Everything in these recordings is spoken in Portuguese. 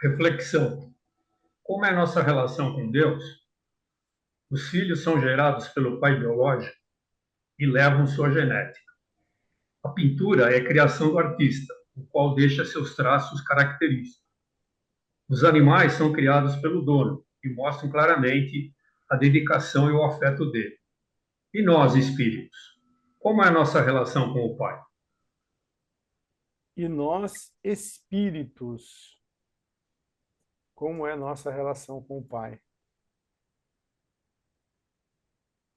Reflexão. Como é a nossa relação com Deus? Os filhos são gerados pelo pai biológico e levam sua genética. A pintura é a criação do artista, o qual deixa seus traços característicos. Os animais são criados pelo dono e mostram claramente a dedicação e o afeto dele. E nós, espíritos, como é a nossa relação com o pai? E nós, espíritos, como é a nossa relação com o Pai?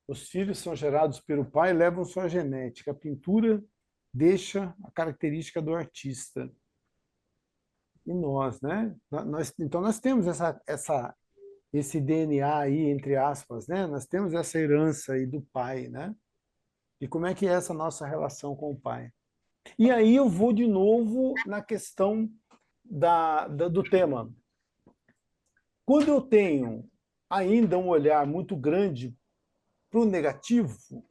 Os filhos são gerados pelo pai e levam sua genética. A pintura deixa a característica do artista. E nós, né? Então nós temos esse DNA aí, entre aspas, né? Nós temos essa herança aí do pai, né? E como é que é essa nossa relação com o pai? E aí eu vou de novo na questão do tema. Quando eu tenho ainda um olhar muito grande para o negativo,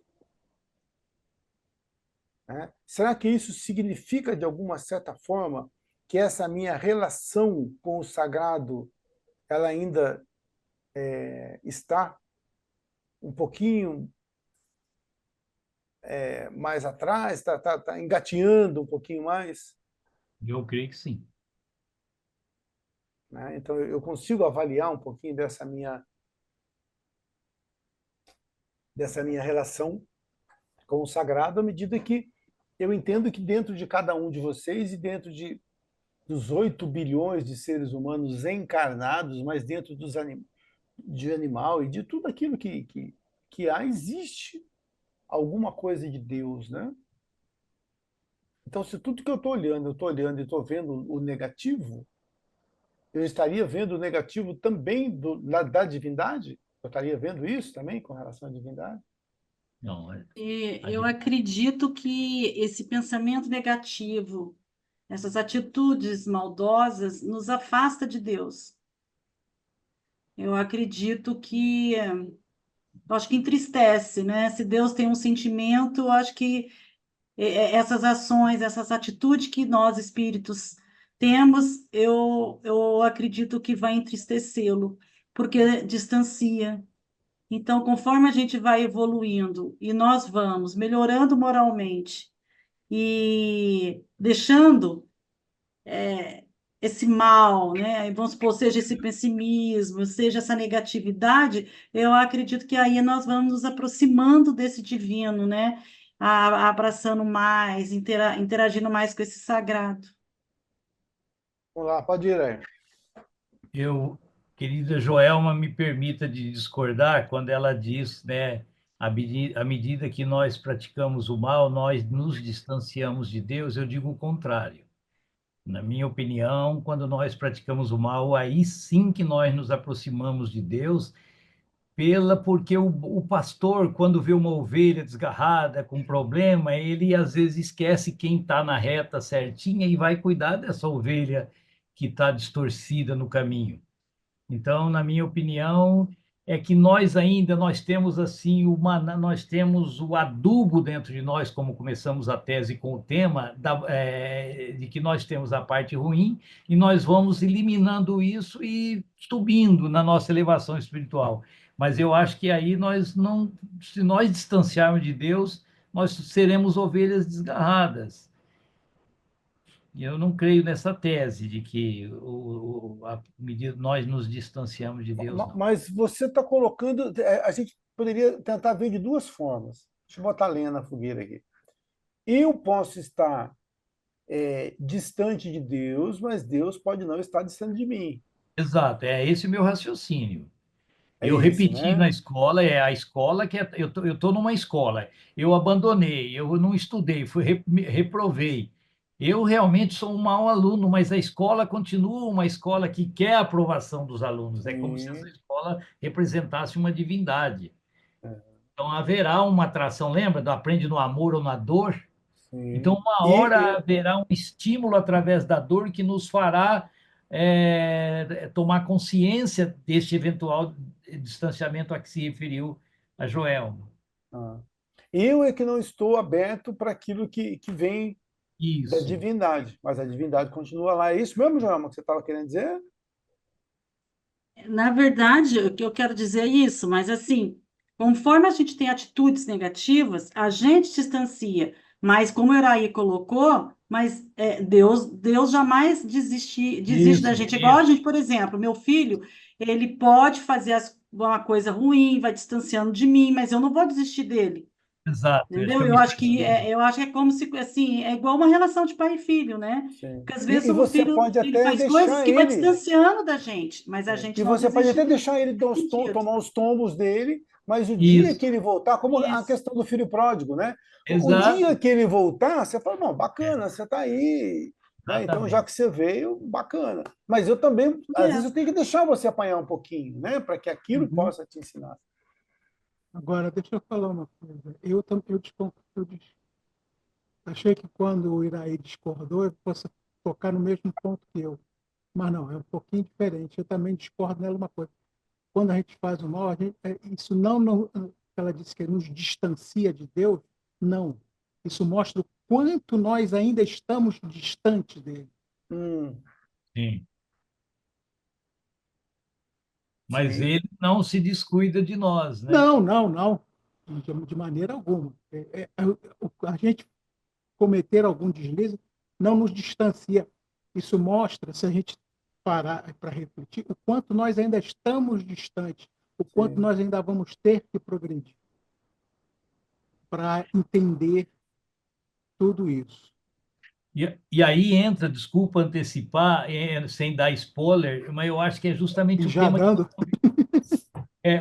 né, será que isso significa, de alguma certa forma, que essa minha relação com o sagrado ela ainda está um pouquinho mais atrás, está engatinhando um pouquinho mais? Eu creio que sim. Né? Então, eu consigo avaliar um pouquinho dessa minha relação com o sagrado à medida que eu entendo que dentro de cada um de vocês e dentro dos 8 bilhões de seres humanos encarnados, mas dentro de animal e de tudo aquilo que há, existe alguma coisa de Deus, né? Então, se tudo que eu estou olhando e estou vendo o negativo, eu estaria vendo o negativo também da divindade? Eu estaria vendo isso também com relação à divindade? Não, E a eu gente- acredito que esse pensamento negativo, essas atitudes maldosas, nos afasta de Deus. Eu acredito que, eu acho que entristece, né? Se Deus tem um sentimento, eu acho que essas ações, essas atitudes que nós espíritos temos, eu acredito que vai entristecê-lo, porque distancia. Então, conforme a gente vai evoluindo e nós vamos melhorando moralmente e deixando esse mal, né? Vamos supor, seja esse pessimismo, seja essa negatividade, eu acredito que aí nós vamos nos aproximando desse divino, né? Abraçando mais, interagindo mais com esse sagrado. Vamos lá, pode ir aí. eu, querida Joelma, me permita de discordar quando ela diz, né, à medida que nós praticamos o mal, nós nos distanciamos de Deus. Eu digo o contrário. Na minha opinião, quando nós praticamos o mal, aí sim que nós nos aproximamos de Deus, porque o pastor, quando vê uma ovelha desgarrada, com problema, ele às vezes esquece quem está na reta certinha e vai cuidar dessa ovelha que está distorcida no caminho. Então, na minha opinião, é que nós temos assim nós temos o adubo dentro de nós, como começamos a tese com o tema de que nós temos a parte ruim e nós vamos eliminando isso e subindo na nossa elevação espiritual. Mas eu acho que aí nós não, se nós distanciarmos de Deus, nós seremos ovelhas desgarradas. E eu não creio nessa tese de que nós nos distanciamos de Deus, não. Mas você está colocando. A gente poderia tentar ver de duas formas. Deixa eu botar lenha na fogueira aqui. Eu posso estar distante de Deus, mas Deus pode não estar distante de mim. Exato, é esse o meu raciocínio. É Eu esse, repeti né? na escola, é a escola que eu tô numa escola, eu abandonei, eu não estudei, reprovei. Eu realmente sou um mau aluno, mas a escola continua uma escola que quer a aprovação dos alunos. É como se essa Sim. escola representasse uma divindade. É, Então haverá uma atração, lembra? Do aprende no amor ou na dor? Então, sim. uma hora haverá um estímulo através da dor que nos fará tomar consciência deste eventual distanciamento a que se referiu a Joelma. Ah. Eu é que não estou aberto para aquilo que vem da Isso. divindade, mas a divindade continua lá. É isso mesmo, Joelma, que você estava querendo dizer? Na verdade, o que eu quero dizer é isso, mas assim, conforme a gente tem atitudes negativas, a gente distancia. Mas como o Iraí colocou, mas Deus jamais desiste da Isso. gente. Igual a Isso, gente, por exemplo, meu filho, ele pode fazer uma coisa ruim, vai distanciando de mim, mas eu não vou desistir dele. exato. Eu acho que Entendeu? eu Eu me acho expressei. que é como se, assim, é igual uma relação de pai e filho, né? Sim. Porque às vezes E o você filho, pode ele até faz coisas deixar que vai ele. distanciando da gente, mas a E gente não você pode desiste até dele deixar ele nesse sentido. tomar os tombos dele, mas o dia Isso, que ele voltar, como a Isso, questão do filho pródigo, né? O dia exato, que ele voltar, você fala, não, bacana, você está aí, né? Então, já exatamente. que você veio, bacana. Mas eu também, às vezes, eu é, tenho que deixar você apanhar um pouquinho, né? Para que aquilo Uhum. possa te ensinar. Agora, deixa eu falar uma coisa. Achei que quando o Iraí discordou, eu fosse tocar no mesmo ponto que eu. Mas não, é um pouquinho diferente. Eu também discordo nela uma coisa. Quando a gente faz o mal, isso não, ela disse que nos distancia de Deus, não. Isso mostra o quanto nós ainda estamos distantes dele. Hum, Sim. Mas sim, ele não se descuida de nós, né? Não, não, não. De maneira alguma. A gente cometer algum deslize não nos distancia. Isso mostra, se a gente parar para refletir, o quanto nós ainda estamos distantes, o quanto sim. nós ainda vamos ter que progredir para entender tudo isso. E aí entra, desculpa antecipar, sem dar spoiler, mas eu acho que é justamente E o já tema que dando,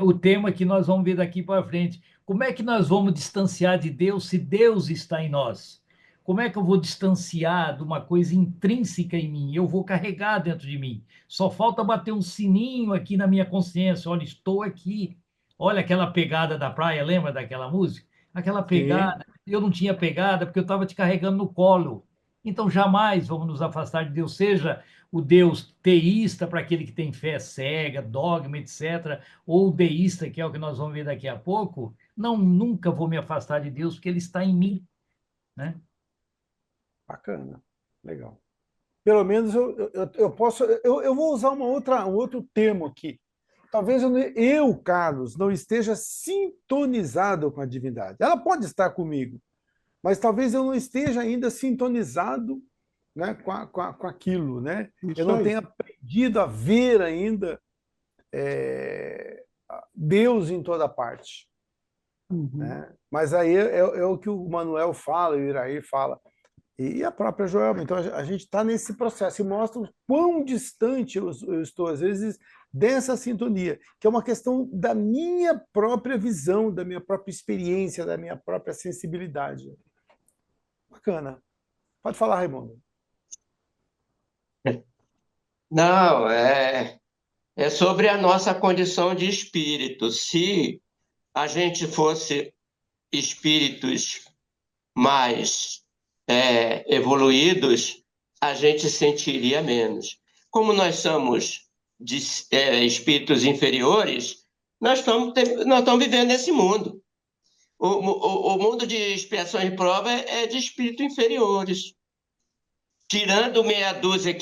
o tema que nós vamos ver daqui para frente. Como é que nós vamos distanciar de Deus se Deus está em nós? Como é que eu vou distanciar de uma coisa intrínseca em mim? Eu vou carregar dentro de mim. Só falta bater um sininho aqui na minha consciência. Olha, estou aqui. Olha aquela pegada da praia, lembra daquela música? Aquela Sim, pegada. Eu não tinha pegada porque eu estava te carregando no colo. Então jamais vamos nos afastar de Deus, seja o Deus teísta para aquele que tem fé cega, dogma, etc., ou deísta, que é o que nós vamos ver daqui a pouco, não, nunca vou me afastar de Deus, porque Ele está em mim, né? bacana. Legal. Pelo menos eu posso. Eu vou usar um outro termo aqui. Talvez Carlos, não esteja sintonizado com a divindade. Ela pode estar comigo, mas talvez eu não esteja ainda sintonizado, né, com aquilo. Né? Eu isso não aí. tenha aprendido a ver ainda Deus em toda parte. Uhum. Né? Mas aí é o que o Manuel fala, o Iraí fala. E a própria Joelma. Então, a gente está nesse processo e mostra o quão distante eu estou, às vezes, dessa sintonia, que é uma questão da minha própria visão, da minha própria experiência, da minha própria sensibilidade. Bacana. Pode falar, Raimundo. Não, é sobre a nossa condição de espírito. Se a gente fosse espíritos mais evoluídos, a gente sentiria menos. Como nós somos espíritos inferiores, nós estamos vivendo nesse mundo. O mundo de expiação e prova é de espíritos inferiores. Tirando meia dúzia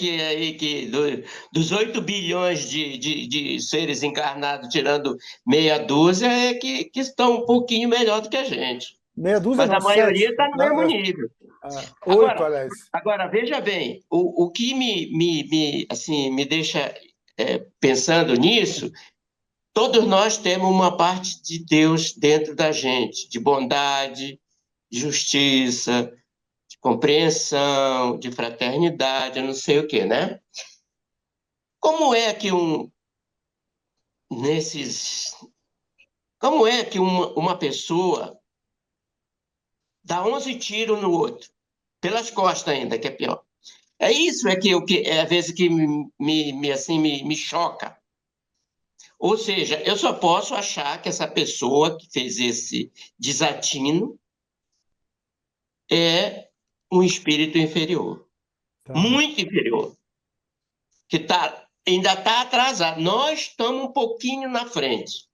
dos 8 bilhões de seres encarnados, tirando meia dúzia, que estão um pouquinho melhor do que a gente. Meia dúzia Mas não, a maioria 7. está no mesmo nível. 8, Agora, aliás. agora veja bem, o que assim, me deixa pensando nisso, todos nós temos uma parte de Deus dentro da gente, de bondade, de justiça, de compreensão, de fraternidade, eu não sei o quê, né? Como é que nesses, como é que uma pessoa dá 11 tiros no outro, pelas costas ainda, que é pior? É isso às vezes que me choca. Ou seja, eu só posso achar que essa pessoa que fez esse desatino é um espírito inferior, Tá. muito inferior, que ainda está atrasado. Nós estamos um pouquinho na frente,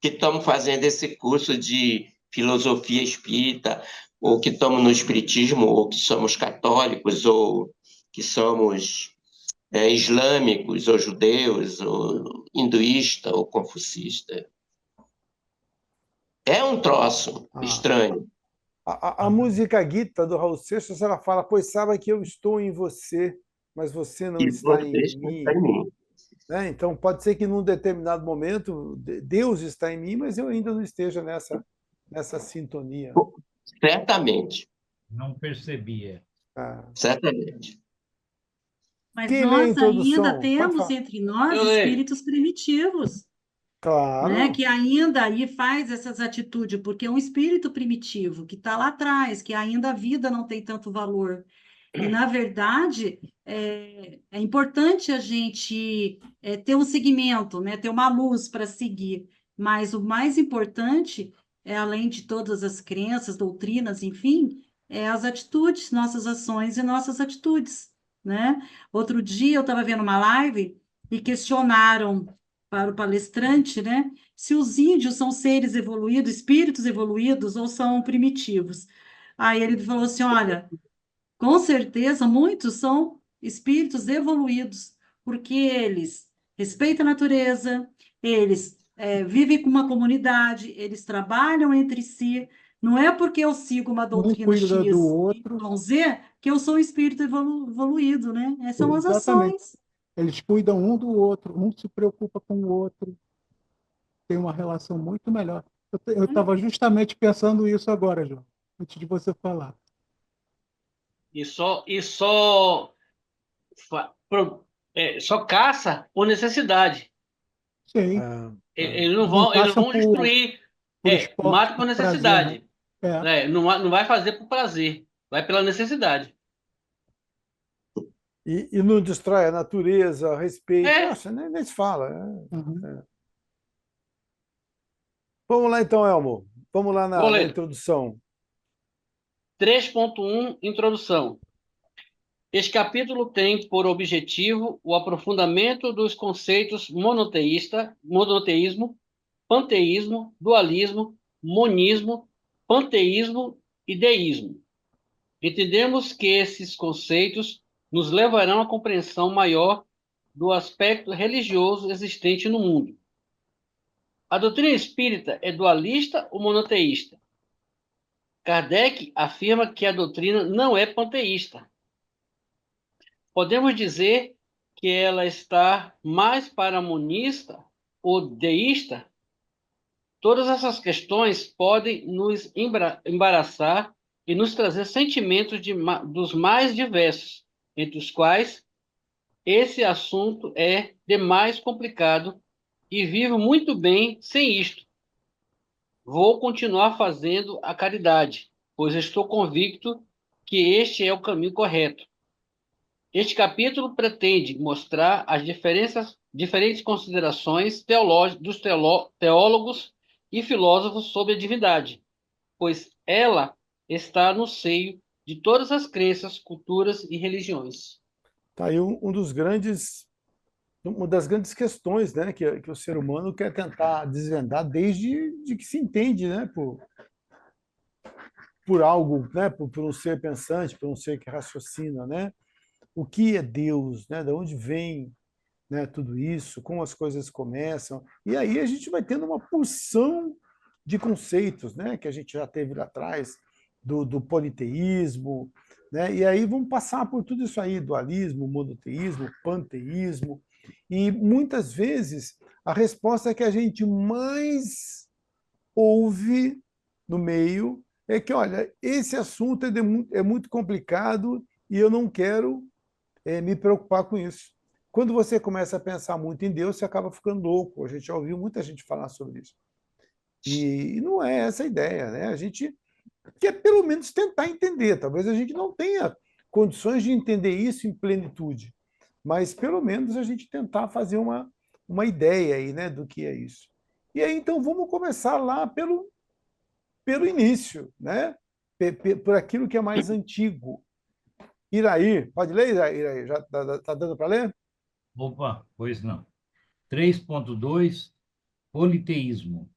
que estamos fazendo esse curso de filosofia espírita, ou que estamos no espiritismo, ou que somos católicos, ou que somos islâmicos, ou judeus, ou hinduísta, ou confucista. É um troço estranho. A música Gita, do Raul Seixas, ela fala, pois saiba que eu estou em você, mas você não E está você em está mim. em mim. Né? Então, pode ser que num determinado momento Deus está em mim, mas eu ainda não esteja nessa sintonia. Certamente, Não percebia. certamente. Mas Quem lê a nós ainda introdução? Pode temos falar. entre nós Eu leio. espíritos primitivos, né? Claro. Que ainda aí faz essas atitudes, porque é um espírito primitivo que está lá atrás, que ainda a vida não tem tanto valor. E, na verdade, é importante a gente ter um seguimento, né? Ter uma luz para seguir. Mas o mais importante, além de todas as crenças, doutrinas, enfim, é as atitudes, nossas ações e nossas atitudes, né? Outro dia eu estava vendo uma live e questionaram para o palestrante, né? Se os índios são seres evoluídos, espíritos evoluídos ou são primitivos. Aí ele falou assim, olha, com certeza, muitos são espíritos evoluídos, porque eles respeitam a natureza, eles vivem com uma comunidade, eles trabalham entre si. Não é porque eu sigo uma Um doutrina cuida do X, outro. Y, Z, que eu sou um espírito evoluído, né? São as Exatamente. ações. Eles cuidam um do outro, um se preocupa com o outro, tem uma relação muito melhor. Eu estava justamente pensando isso agora, João, antes de você falar. Só caça por necessidade. Sim, Eles não não caçam vão destruir. por esporte, Mata por por prazer, necessidade. não. É. Não vai fazer por prazer. Vai pela necessidade. E não destrói a natureza, respeito. É. Nossa, nem se fala. Uhum. Vamos lá então, Elmo. Vamos lá Vou na ler. introdução. 3.1 Introdução. Este capítulo tem por objetivo o aprofundamento dos conceitos monoteísmo, panteísmo, dualismo, monismo, panteísmo e deísmo. Entendemos que esses conceitos nos levarão à compreensão maior do aspecto religioso existente no mundo. A doutrina espírita é dualista ou monoteísta? Kardec afirma que a doutrina não é panteísta. Podemos dizer que ela está mais para monista ou deísta? Todas essas questões podem nos embaraçar e nos trazer sentimentos dos mais diversos, entre os quais esse assunto é demais complicado e vivo muito bem sem isto. Vou continuar fazendo a caridade, pois estou convicto que este é o caminho correto. Este capítulo pretende mostrar as diferentes considerações dos teólogos e filósofos sobre a divindade, pois ela está no seio de todas as crenças, culturas e religiões. Tá aí uma das grandes questões, né, que o ser humano quer tentar desvendar desde que se entende, né, por algo, né, por um ser pensante, por um ser que raciocina, né? O que é Deus, né? De onde vem, né, tudo isso, como as coisas começam. E aí a gente vai tendo uma porção de conceitos, né, que a gente já teve lá atrás, do politeísmo, né? E aí vamos passar por tudo isso aí, dualismo, monoteísmo, panteísmo, e muitas vezes a resposta que a gente mais ouve no meio é que, olha, esse assunto é muito complicado e eu não quero me preocupar com isso. Quando você começa a pensar muito em Deus, você acaba ficando louco. A gente já ouviu muita gente falar sobre isso. E não é essa a ideia, né? A gente quer pelo menos tentar entender. Talvez a gente não tenha condições de entender isso em plenitude, mas pelo menos a gente tentar fazer uma ideia aí, né, do que é isso. E aí, então, vamos começar lá pelo início, né? Por aquilo que é mais antigo. Iraí, pode ler, Iraí? Já está dando para ler? Opa, pois não. 3.2, politeísmo.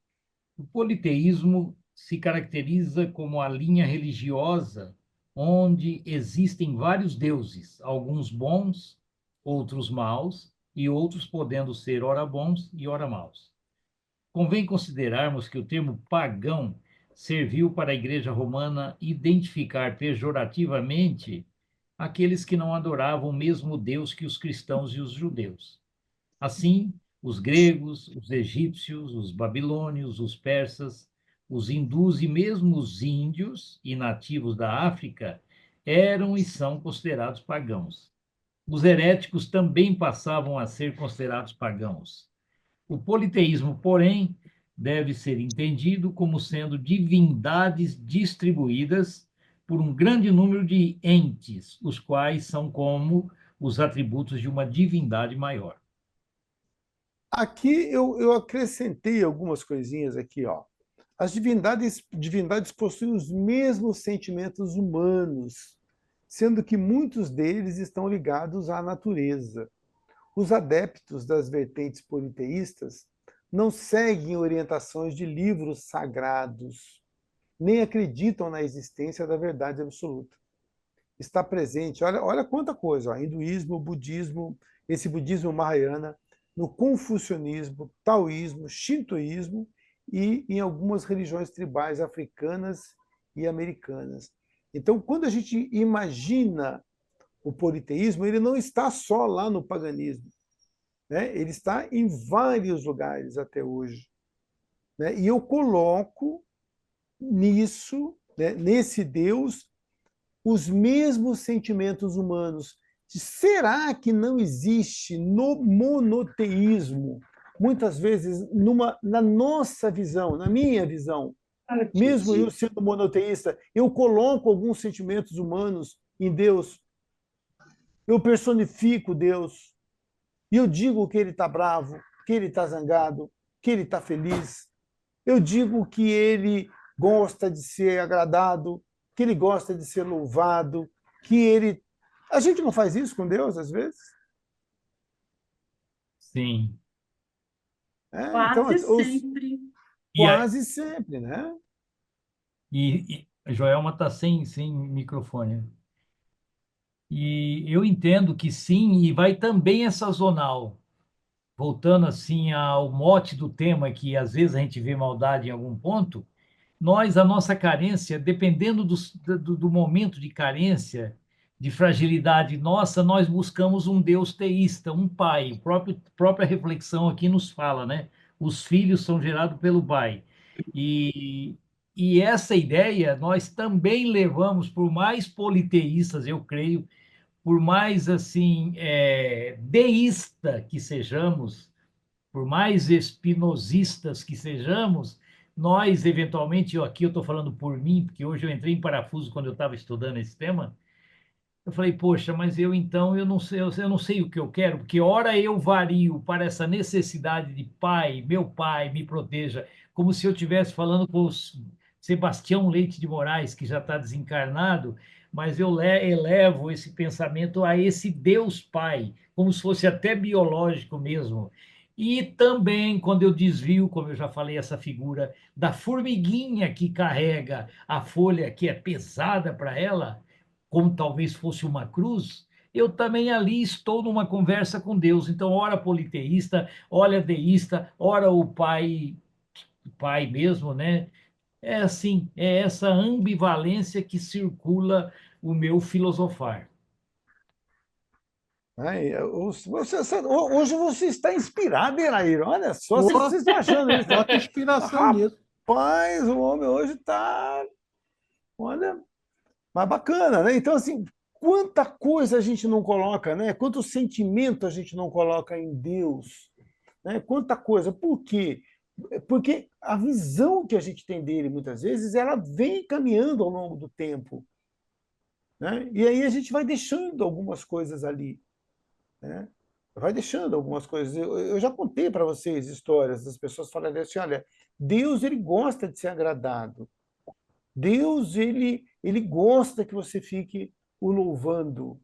O politeísmo se caracteriza como a linha religiosa onde existem vários deuses, alguns bons outros maus, e outros podendo ser ora bons e ora maus. Convém considerarmos que o termo pagão serviu para a Igreja Romana identificar pejorativamente aqueles que não adoravam o mesmo Deus que os cristãos e os judeus. Assim, os gregos, os egípcios, os babilônios, os persas, os hindus e mesmo os índios e nativos da África eram e são considerados pagãos. Os heréticos também passavam a ser considerados pagãos. O politeísmo, porém, deve ser entendido como sendo divindades distribuídas por um grande número de entes, os quais são como os atributos de uma divindade maior. Aqui eu acrescentei algumas coisinhas aqui, ó. As divindades possuem os mesmos sentimentos humanos, sendo que muitos deles estão ligados à natureza. Os adeptos das vertentes politeístas não seguem orientações de livros sagrados, nem acreditam na existência da verdade absoluta. Está presente, olha quanta coisa, ó, hinduísmo, budismo, esse budismo mahayana, no confucionismo, taoísmo, shintoísmo e em algumas religiões tribais africanas e americanas. Então, quando a gente imagina o politeísmo, ele não está só lá no paganismo, né? Ele está em vários lugares até hoje, né? E eu coloco nisso, né, nesse Deus, os mesmos sentimentos humanos. Será que não existe no monoteísmo, muitas vezes, na nossa visão, na minha visão, mesmo eu sendo monoteísta, eu coloco alguns sentimentos humanos em Deus, eu personifico Deus, e eu digo que ele está bravo, que ele está zangado, que ele está feliz, eu digo que ele gosta de ser agradado, que ele gosta de ser louvado, que ele... A gente não faz isso com Deus, às vezes? Sim. Quase sempre. Quase sempre, né? E a Joelma está sem microfone. E eu entendo que sim, e vai também é sazonal. Voltando assim ao mote do tema, que às vezes a gente vê maldade em algum ponto, a nossa carência, dependendo do momento de carência, de fragilidade nossa, nós buscamos um Deus teísta, um pai. A própria reflexão aqui nos fala, né? Os filhos são gerados pelo pai. E essa ideia nós também levamos, por mais politeístas, eu creio, por mais assim deísta que sejamos, por mais espinosistas que sejamos, nós, eventualmente, aqui eu estou falando por mim, porque hoje eu entrei em parafuso quando eu estava estudando esse tema, eu falei, poxa, mas eu não sei o que eu quero, porque ora eu vario para essa necessidade de meu pai, me proteja, como se eu estivesse falando com o Sebastião Leite de Moraes, que já está desencarnado, mas eu elevo esse pensamento a esse Deus Pai, como se fosse até biológico mesmo. E também, quando eu desvio, como eu já falei, essa figura da formiguinha que carrega a folha que é pesada para ela, como talvez fosse uma cruz, eu também ali estou numa conversa com Deus. Então, ora politeísta, ora deísta, ora o pai mesmo, né? É assim, é essa ambivalência que circula o meu filosofar. Hoje você está inspirado, Iraíra. Olha só, vocês estão achando isso. Bota inspiração nisso. Rapaz, o homem hoje está, olha, mais bacana, né? Então, assim, quanta coisa a gente não coloca, né? Quanto sentimento a gente não coloca em Deus, né? Quanta coisa. Por quê? Porque a visão que a gente tem dele, muitas vezes, ela vem caminhando ao longo do tempo, né? E aí a gente vai deixando algumas coisas ali, né? Vai deixando algumas coisas. Eu já contei para vocês histórias das pessoas falando assim, olha, Deus ele gosta de ser agradado. Deus ele gosta que você fique o louvando.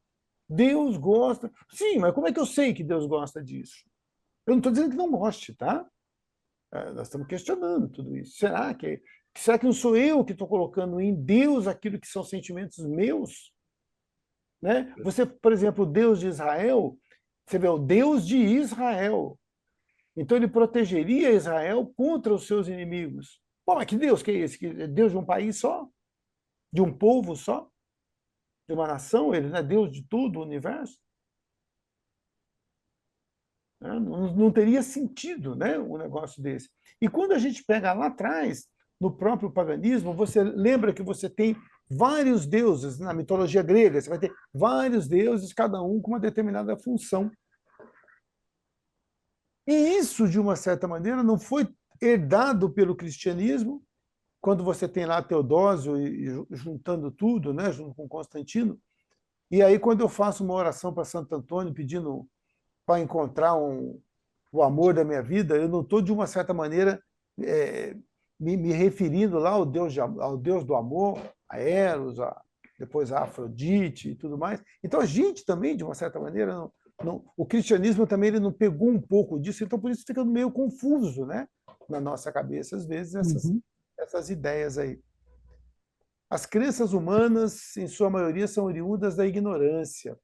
Deus gosta. Sim, mas como é que eu sei que Deus gosta disso? Eu não estou dizendo que não goste, tá? Nós estamos questionando tudo isso. Será que não sou eu que estou colocando em Deus aquilo que são sentimentos meus? Né? Você, por exemplo, o Deus de Israel, Você vê, o Deus de Israel. Então ele protegeria Israel contra os seus inimigos. Pô, mas que Deus que é esse? Que é Deus de um país só? De um povo só? De uma nação? Ele não é Deus de todo o universo? Né? Não teria sentido, né, um negócio desse. E quando a gente pega lá atrás, no próprio paganismo, você lembra que você tem vários deuses na mitologia grega, você vai ter vários deuses, cada um com uma determinada função. E isso, de uma certa maneira, não foi herdado pelo cristianismo, quando você tem lá Teodósio juntando tudo, né, junto com Constantino. E aí, quando eu faço uma oração para Santo Antônio, pedindo para encontrar o amor da minha vida, eu não estou, de uma certa maneira, me referindo lá ao Deus do amor, a Eros, depois a Afrodite e tudo mais. Então, a gente também, de uma certa maneira, o cristianismo também ele não pegou um pouco disso, então por isso fica meio confuso, né, na nossa cabeça, às vezes, essas ideias aí. As crenças humanas, em sua maioria, são oriundas da ignorância.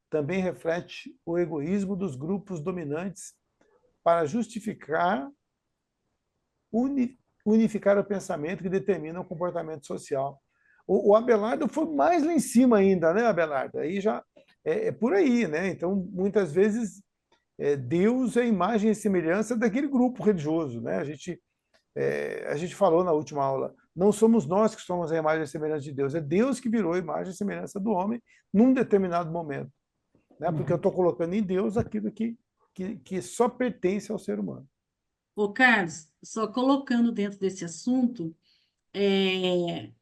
Também reflete o egoísmo dos grupos dominantes para justificar, unificar o pensamento que determina o comportamento social. O Abelardo foi mais lá em cima ainda, né, Abelardo? Aí já é por aí, né? Então, muitas vezes, Deus é a imagem e semelhança daquele grupo religioso, né? A gente falou na última aula, não somos nós que somos a imagem e semelhança de Deus, é Deus que virou a imagem e semelhança do homem num determinado momento, né? Porque eu estou colocando em Deus aquilo que só pertence ao ser humano. Ô, Carlos, só colocando dentro desse assunto,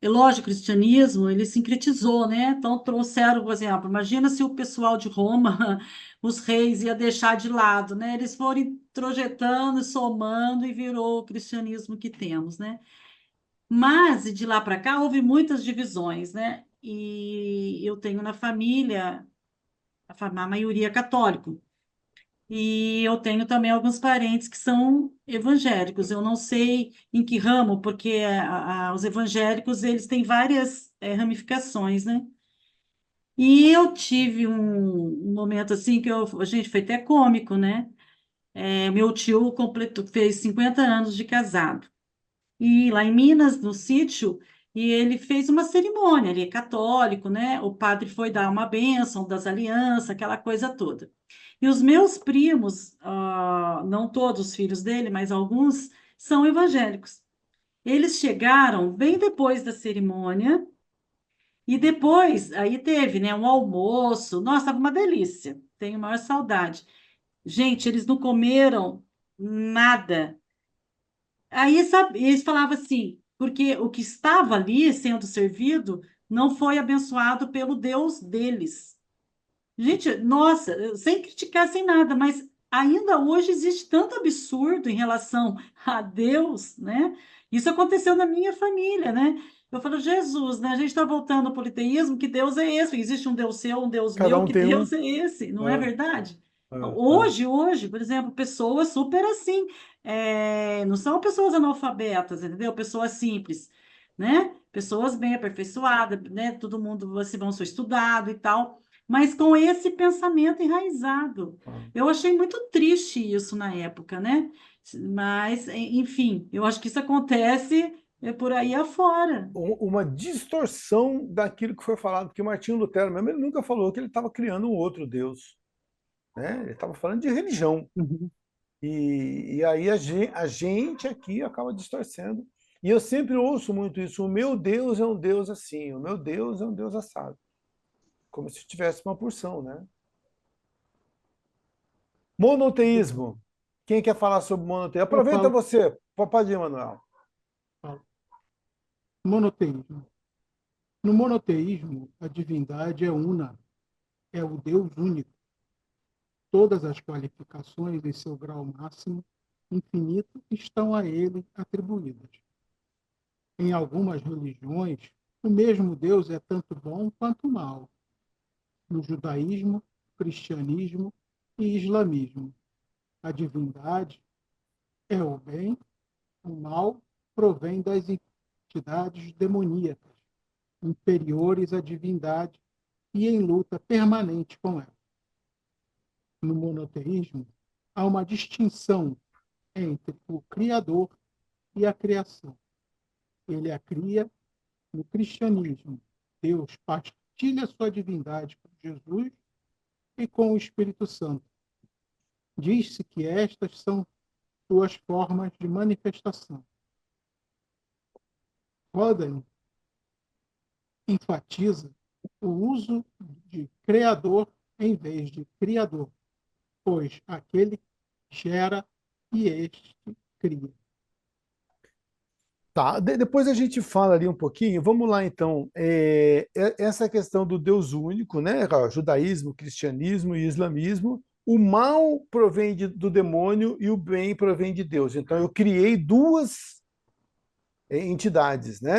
lógico, o cristianismo, ele sincretizou, né? Então, trouxeram, por exemplo, imagina se o pessoal de Roma, os reis, ia deixar de lado, né? Eles foram introjetando, somando e virou o cristianismo que temos, né? Mas, de lá para cá, houve muitas divisões, né? E eu tenho na família, a maioria católico. E eu tenho também alguns parentes que são evangélicos. Eu não sei em que ramo, porque os evangélicos eles têm várias ramificações, né? E eu tive um momento assim que a gente foi até cômico, né? Meu tio fez 50 anos de casado. E lá em Minas, no sítio, e ele fez uma cerimônia, ele é católico, né? O padre foi dar uma bênção das alianças, aquela coisa toda. E os meus primos, não todos os filhos dele, mas alguns, são evangélicos. Eles chegaram bem depois da cerimônia, e depois, aí teve, né, um almoço. Nossa, estava uma delícia, tenho maior saudade. Gente, eles não comeram nada. Aí, sabe, eles falavam assim, porque o que estava ali sendo servido não foi abençoado pelo Deus deles. Gente, nossa, sem criticar, sem nada, mas ainda hoje existe tanto absurdo em relação a Deus, né? Isso aconteceu na minha família, né? Eu falo, Jesus, né? A gente está voltando ao politeísmo, que Deus é esse? Existe um Deus seu, um Deus Cada meu, um que tem um. Deus é esse? Não é verdade? É. Hoje, por exemplo, pessoas super assim, não são pessoas analfabetas, entendeu? Pessoas simples, né? Pessoas bem aperfeiçoadas, né? Todo mundo, você vão ser estudado e tal, mas com esse pensamento enraizado. Eu achei muito triste isso na época, né? Mas, enfim, eu acho que isso acontece por aí afora. Uma distorção daquilo que foi falado, porque Martinho Lutero mesmo, ele nunca falou que ele estava criando um outro Deus, né? Ele estava falando de religião. Uhum. E aí a gente aqui acaba distorcendo. E eu sempre ouço muito isso, o meu Deus é um Deus assim, o meu Deus é um Deus assado. Como se tivesse uma porção, né? Monoteísmo. Quem quer falar sobre monoteísmo? Eu Aproveita falo, você. Pode ir, Manuel. falo. Monoteísmo. No monoteísmo, a divindade é una, é o Deus único. Todas as qualificações em seu grau máximo, infinito, estão a ele atribuídas. Em algumas religiões, o mesmo Deus é tanto bom quanto mal. No judaísmo, cristianismo e islamismo, a divindade é o bem, o mal provém das entidades demoníacas, inferiores à divindade e em luta permanente com ela. no monoteísmo, há uma distinção entre o Criador e a criação. Ele a cria. No cristianismo, Deus partilha sua divindade com Jesus e com o Espírito Santo. Diz-se que estas são duas formas de manifestação. Rodan enfatiza o uso de criador em vez de criador, pois aquele gera e este cria. Tá, depois a gente fala ali um pouquinho. Vamos lá, então. Essa questão do Deus único, né? Judaísmo, cristianismo e islamismo. O mal provém do demônio e o bem provém de Deus. Então, eu criei duas entidades, né?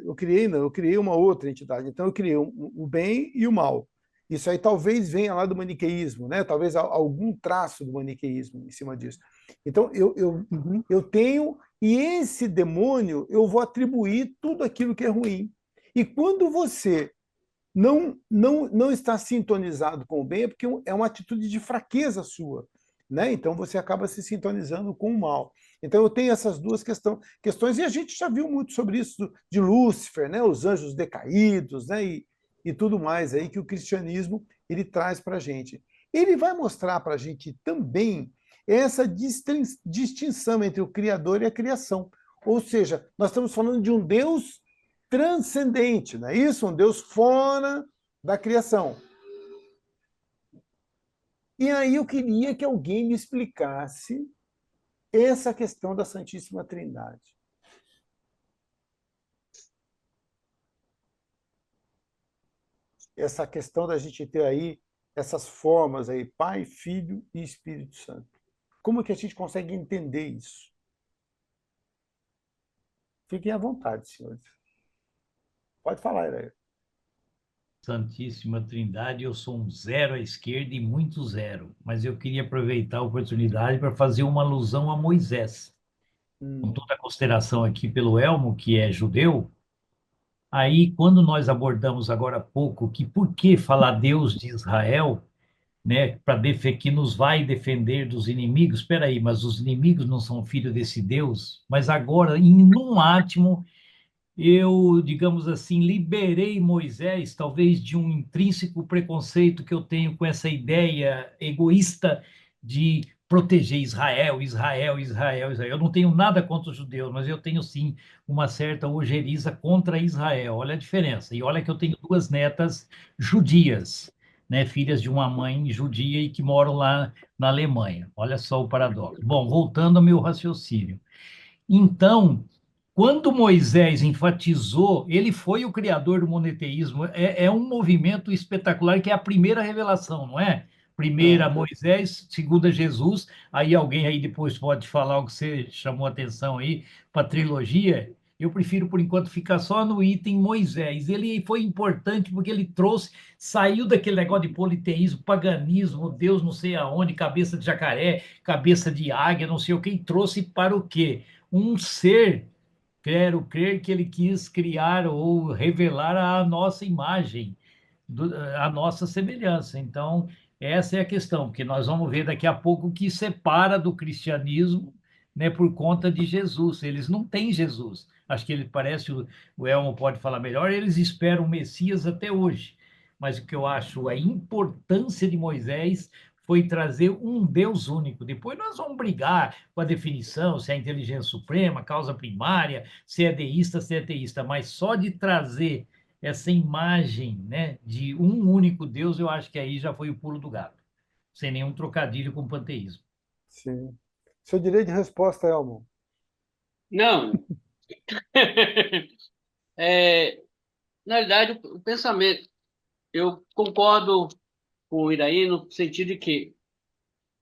Eu criei uma outra entidade. Então, eu criei o bem e o mal. Isso aí talvez venha lá do maniqueísmo, né? Talvez algum traço do maniqueísmo em cima disso. Então, eu tenho, e esse demônio eu vou atribuir tudo aquilo que é ruim. E quando você não está sintonizado com o bem, é porque é uma atitude de fraqueza sua, né? Então você acaba se sintonizando com o mal. Então eu tenho essas duas questões, e a gente já viu muito sobre isso de Lúcifer, né? Os anjos decaídos, né? E tudo mais aí que o cristianismo ele traz para a gente. Ele vai mostrar para a gente também essa distinção entre o Criador e a criação. Ou seja, nós estamos falando de um Deus transcendente, não é isso? Um Deus fora da criação. E aí eu queria que alguém me explicasse essa questão da Santíssima Trindade. Essa questão da gente ter aí essas formas aí, Pai, Filho e Espírito Santo. Como que a gente consegue entender isso? Fiquem à vontade, senhores. Pode falar, Iraí. Santíssima Trindade, eu sou um zero à esquerda e muito zero, mas eu queria aproveitar a oportunidade para fazer uma alusão a Moisés. Com toda a consideração aqui pelo Elmo, que é judeu, aí quando nós abordamos agora há pouco que por que falar Deus de Israel, né, que nos vai defender dos inimigos, espera aí, mas os inimigos não são filhos desse Deus? Mas agora, em um átimo, eu, digamos assim, liberei Moisés, talvez de um intrínseco preconceito que eu tenho com essa ideia egoísta de proteger Israel, Israel, Israel, Israel. Eu não tenho nada contra os judeus, mas eu tenho sim uma certa ojeriza contra Israel. Olha a diferença. E olha que eu tenho duas netas judias, né, filhas de uma mãe judia e que moram lá na Alemanha. Olha só o paradoxo. Bom, voltando ao meu raciocínio. Então, quando Moisés enfatizou, ele foi o criador do monoteísmo. É um movimento espetacular que é a primeira revelação, não é? Primeira Moisés, segunda Jesus. Aí alguém aí depois pode falar o que você chamou a atenção aí para a trilogia. Eu prefiro, por enquanto, ficar só no item Moisés. Ele foi importante porque ele trouxe, saiu daquele negócio de politeísmo, paganismo, Deus não sei aonde, cabeça de jacaré, cabeça de águia, não sei o que, e trouxe para o quê? Um ser, quero crer que ele quis criar ou revelar a nossa imagem, a nossa semelhança. Então, essa é a questão, porque nós vamos ver daqui a pouco o que separa do cristianismo, né, por conta de Jesus. Eles não têm Jesus. Acho que ele parece, o Elmo pode falar melhor, eles esperam o Messias até hoje. Mas o que eu acho, a importância de Moisés foi trazer um Deus único. Depois nós vamos brigar com a definição, se é inteligência suprema, causa primária, se é deísta, se é ateísta, mas só de trazer essa imagem, né, de um único Deus, eu acho que aí já foi o pulo do gato, sem nenhum trocadilho com o panteísmo. Sim. Seu direito de resposta, Elmo. Não. Na verdade, o pensamento, eu concordo com o Iraí no sentido de que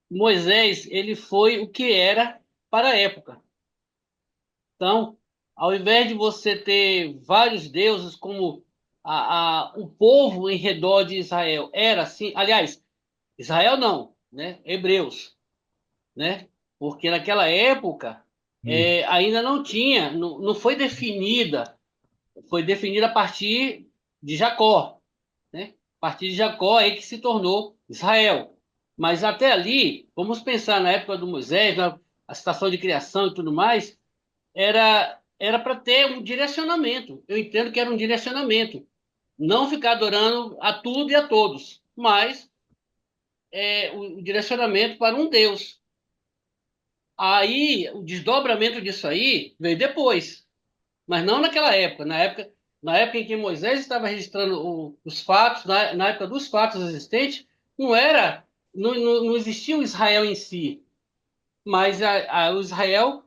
Moisés, ele foi o que era para a época. Então, ao invés de você ter vários deuses como o povo em redor de Israel era assim, aliás, Israel não, né? Hebreus, né? Porque naquela época ainda não tinha, não foi definida, foi definida a partir de Jacó, né? A partir de Jacó é que se tornou Israel, Mas até ali, vamos pensar na época do Moisés, a situação de criação e tudo mais, era para ter um direcionamento. Eu entendo que era um direcionamento. Não ficar adorando a tudo e a todos, mas o direcionamento para um Deus. Aí, o desdobramento disso aí veio depois, mas não naquela época. Na época em que Moisés estava registrando os fatos, na época dos fatos existentes, não existia o Israel em si, mas o Israel,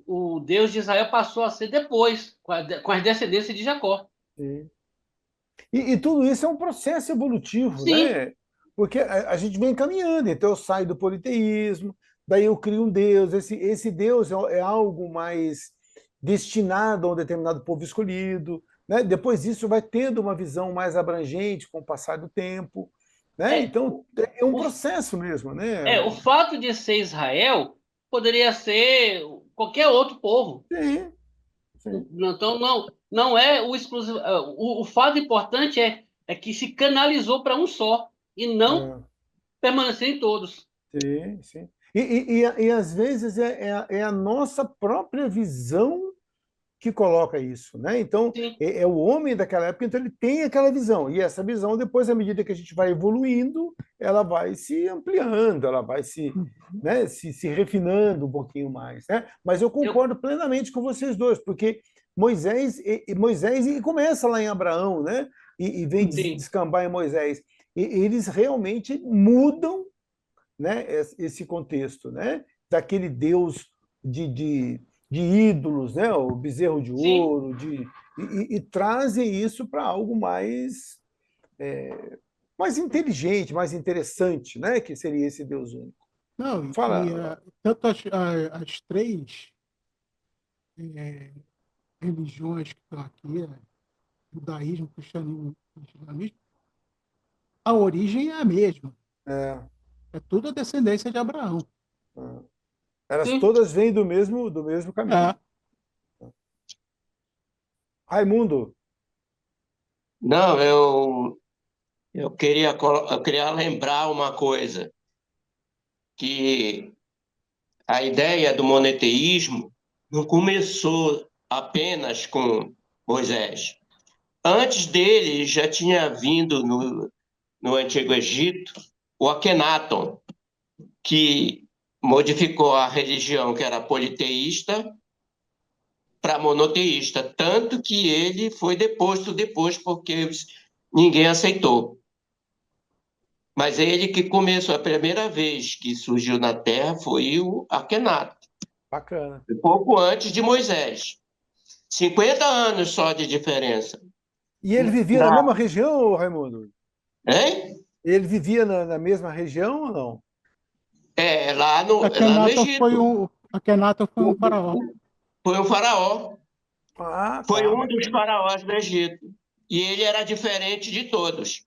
o Deus de Israel passou a ser depois, com as descendências de Jacó. Sim. E tudo isso é um processo evolutivo, Sim, né? Porque a gente vem caminhando, então eu saio do politeísmo, daí eu crio um Deus, esse Deus é algo mais destinado a um determinado povo escolhido, né? Depois disso vai tendo uma visão mais abrangente com o passar do tempo, né? é, Então é um o, processo mesmo, né? o fato de ser Israel poderia ser qualquer outro povo. Sim, sim. Então, não é o exclusivo. O fato importante é que se canalizou para um só e não É. permanecer em todos. Sim, sim. E às vezes é a nossa própria visão que coloca isso, né? Então, Sim, é o homem daquela época, então ele tem aquela visão. E essa visão, depois, à medida que a gente vai evoluindo, ela vai se ampliando, ela vai se, Uhum. né, se refinando um pouquinho mais, né? Mas eu eu, concordo plenamente com vocês dois, porque Moisés e começa lá em Abraão, né? E vem sim, descambar em Moisés. Eles realmente mudam, né, esse contexto, né, daquele Deus de, de, de ídolos, né, o bezerro de sim. ouro, e trazem isso para algo mais inteligente, mais interessante, né, que seria esse Deus único. Não, Fala. tanto as três eh, religiões que estão aqui, judaísmo, cristianismo e islamismo, a origem é a mesma. É, É tudo a descendência de Abraão. é. Elas Sim. todas vêm do mesmo caminho. É, Raimundo, Não, eu queria lembrar uma coisa, que a ideia do monoteísmo não começou apenas com Moisés. Antes dele já tinha vindo no Antigo Egito o Akhenaton, que modificou a religião que era politeísta para monoteísta, tanto que ele foi deposto depois porque ninguém aceitou. Mas ele que começou, a primeira vez que surgiu na Terra foi o Akhenaton, bacana. pouco antes de Moisés. 50 anos só de diferença. E ele vivia na Na, mesma região, Raimundo? hein? Ele vivia na mesma região ou não? Lá no Egito. Akhenaton foi um O- faraó. Foi o faraó. Ah, Foi tá, um dos bacana. faraós do Egito. E ele era diferente de todos.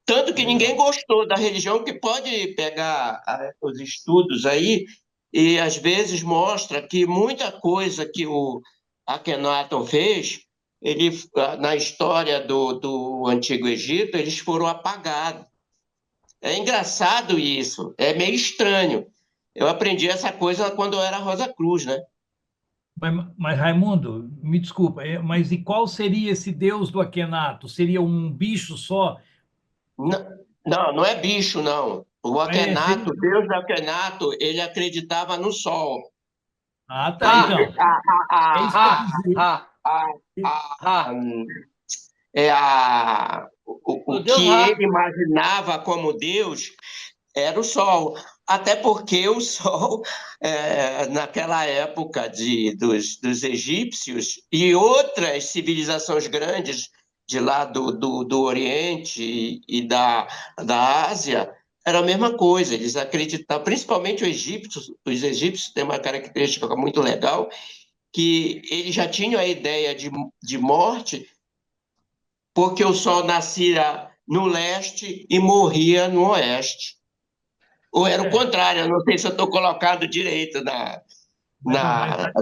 Tanto que ninguém Legal. gostou da religião, que pode pegar os estudos aí, e às vezes mostra que muita coisa que o Akhenaton fez, ele, na história do Antigo Egito, eles foram apagados. É engraçado isso, é meio estranho. Eu aprendi essa coisa quando eu era Rosa Cruz, né? Mas, Raimundo, me desculpa, mas e qual seria esse Deus do Akhenaton? Seria um bicho só? Não, não é bicho, não. O Seria... Akhenaton, o Deus do Akhenaton, ele acreditava no sol. Ah, tá, Ele, então. É isso que eu Ha, quis dizer. ha, a, ha. o O Deus que Ra. ele imaginava como Deus era o sol. Até porque o sol, naquela época dos egípcios e outras civilizações grandes de lá do Oriente e da Ásia, era a mesma coisa. Eles acreditavam, principalmente os egípcios têm uma característica muito legal, que eles já tinham a ideia de morte, porque o sol nascia no leste e morria no oeste. Ou era o É, contrário, eu não sei se eu estou colocado direito na, mas, na.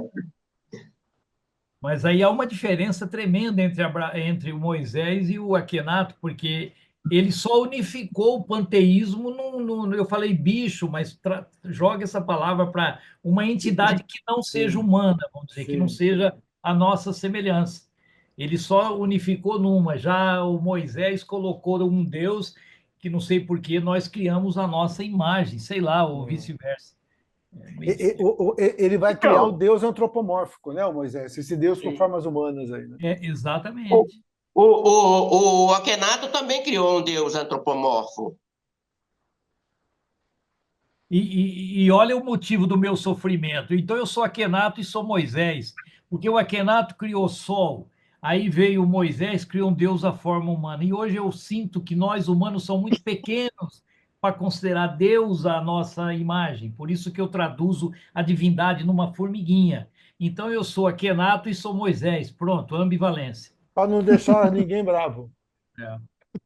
mas aí há uma diferença tremenda entre o Moisés e o Akhenaton, porque ele só unificou o panteísmo eu falei bicho, mas joga essa palavra para uma entidade que não seja Sim, humana, vamos dizer, que não sim. seja a nossa semelhança. Ele só unificou numa, já o Moisés colocou um Deus que não sei por que nós criamos a nossa imagem, sei lá, ou vice-versa. Ele vai criar o Então, Deus antropomórfico, né, o Moisés? Esse Deus com é, formas humanas aí, né? o, Exatamente. o Akhenaton também criou um deus antropomorfo. E olha o motivo do meu sofrimento. Então, eu sou Aquenato e sou Moisés, porque o Aquenato criou sol, aí veio Moisés, criou um Deus à forma humana. E hoje eu sinto que nós, humanos, somos muito pequenos para considerar Deus a nossa imagem. Por isso que eu traduzo a divindade numa formiguinha. Então, eu sou Aquenato e sou Moisés. Pronto, ambivalência. Para não deixar ninguém bravo. É.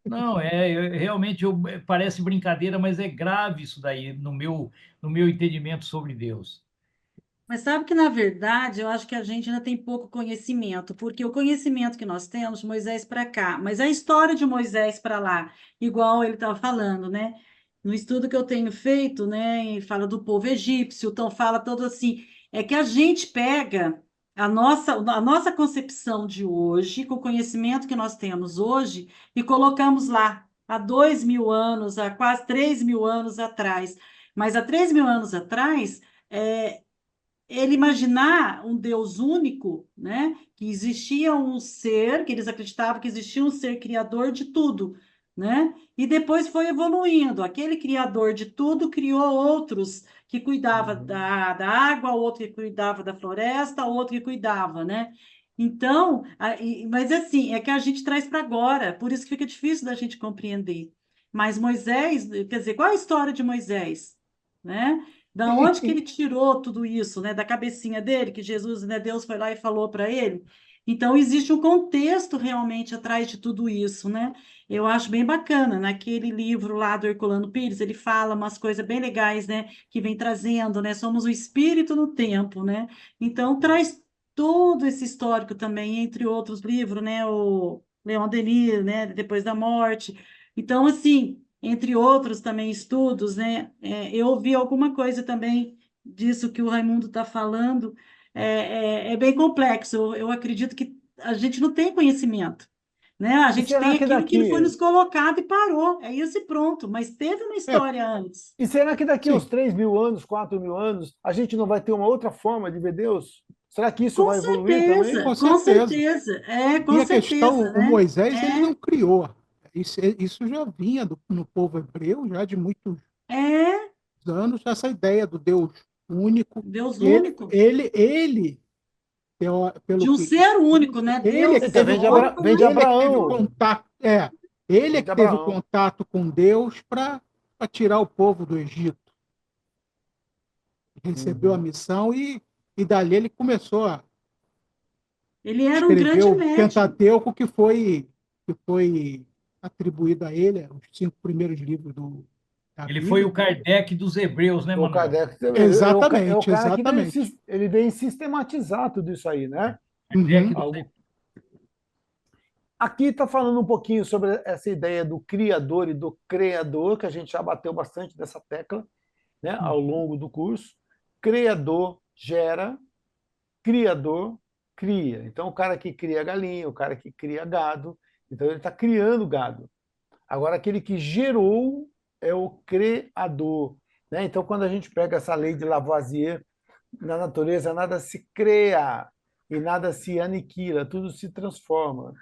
Não, realmente parece brincadeira, mas é grave isso daí no meu entendimento sobre Deus. Mas sabe que, na verdade, eu acho que a gente ainda tem pouco conhecimento, porque o conhecimento que nós temos, de Moisés para cá, mas a história de Moisés para lá, igual ele estava falando, né? No estudo que eu tenho feito, né, e fala do povo egípcio, então fala todo assim, é que a gente pega a nossa concepção de hoje, com o conhecimento que nós temos hoje, e colocamos lá, há 2.000 anos, há quase 3.000 anos atrás. Mas há 3.000 anos atrás, ele imaginar um Deus único, né? Que existia um ser, que eles acreditavam que existia um ser criador de tudo, né? E depois foi evoluindo. Aquele criador de tudo criou outros que cuidava Uhum. da água, outro que cuidava da floresta, outro que cuidava, né? Então, mas assim, é que a gente traz para agora, por isso que fica difícil da gente compreender. Mas Moisés, quer dizer, qual a história de Moisés? Né? Da E, onde que e- ele tirou tudo isso, né? Da cabecinha dele, que Jesus, né, Deus foi lá e falou para ele. Então, existe um contexto realmente atrás de tudo isso, né? Eu acho bem bacana. Naquele livro lá do Herculano Pires, ele fala umas coisas bem legais, né? Que vem trazendo, né? Somos o espírito no tempo, né? Então, traz todo esse histórico também, entre outros livros, né? O Leon Denis, né? Depois da morte. Então, assim, entre outros também estudos, né? Eu ouvi alguma coisa também disso que o Raimundo está falando, é bem complexo. Eu acredito que a gente não tem conhecimento, né? A e gente será tem que aquilo que ele foi daqui, nos colocado e parou, é isso e pronto, mas teve uma É, história antes. e será que daqui uns sim, 3.000 anos, 4.000 anos, a gente não vai ter uma outra forma de ver Deus? Será que isso vai evoluir também? com Com certeza. certeza, E com a questão, certeza, o né? Moisés, ele É, não criou. Isso já vinha no povo hebreu, já de muitos é anos, essa ideia do Deus único. Deus Ele, único, ele, ele pelo de um que ser único, né? ele é Deus que Então, teve vem o, de, con- vem de criou ele é que teve o Abraão. contato, ele é Vem de que teve o Abraão. contato com Deus para tirar o povo do Egito. Recebeu a Uhum. missão e dali ele começou a Ele era um escrever grande o médium. Pentateuco que foi atribuído a ele, os 5 primeiros livros da Ele foi Bíblia. o Kardec dos hebreus, né, O Manuel? Kardec é o Exatamente, cara que exatamente. ele vem sistematizar tudo isso aí, né? Kardec Uhum. dos Algo. Aqui está falando um pouquinho sobre essa ideia do criador e do criador, que a gente já bateu bastante dessa tecla, né, ao longo do curso. Criador gera, criador cria. Então, o cara que cria galinha, o cara que cria gado, então ele está criando gado. Agora, aquele que gerou é o criador. Né? Então, quando a gente pega essa lei de Lavoisier, na natureza nada se cria e nada se aniquila, tudo se transforma.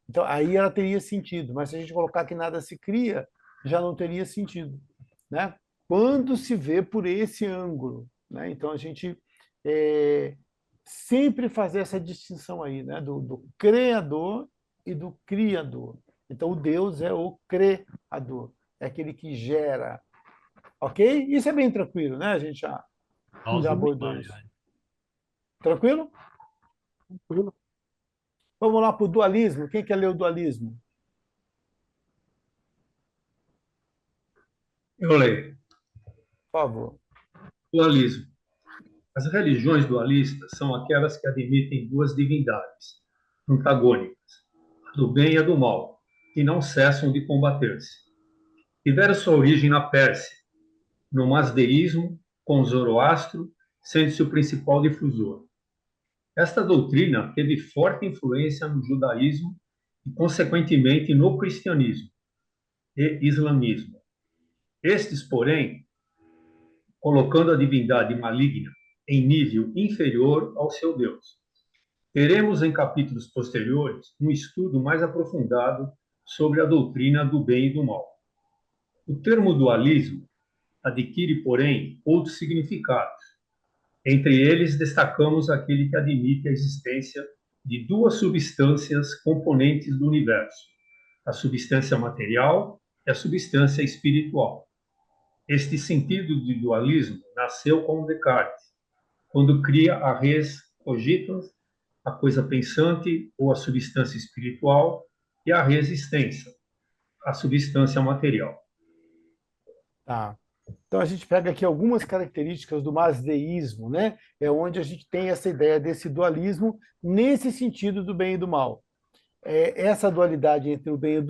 Então, aí ela teria sentido, mas se a gente colocar que nada se cria, já não teria sentido. Né? Quando se vê por esse ângulo. Né? Então, a gente sempre fazer essa distinção aí, né? do criador e do criador. Então, o Deus é o criador, é aquele que gera. Ok? Isso é bem tranquilo, né? A gente já Nossa, abordou isso. Tranquilo? Tranquilo. Vamos lá para o dualismo. Quem quer ler o dualismo? Eu leio. Por favor. Dualismo. As religiões dualistas são aquelas que admitem duas divindades antagônicas, a do bem e a do mal, e não cessam de combater-se. Tiveram sua origem na Pérsia, no masdeísmo, com Zoroastro sendo seu principal difusor. Esta doutrina teve forte influência no judaísmo e, consequentemente, no cristianismo e islamismo. Estes, porém, colocando a divindade maligna em nível inferior ao seu Deus. Teremos em capítulos posteriores um estudo mais aprofundado sobre a doutrina do bem e do mal. O termo dualismo adquire, porém, outros significados. Entre eles, destacamos aquele que admite a existência de duas substâncias componentes do universo, a substância material e a substância espiritual. Este sentido de dualismo nasceu com Descartes, quando cria a res cogitans, a coisa pensante ou a substância espiritual, e a res extensa, a substância material. Tá. Então a gente pega aqui algumas características do masdeísmo, né? É onde a gente tem essa ideia desse dualismo nesse sentido do bem e do mal. Essa dualidade entre o bem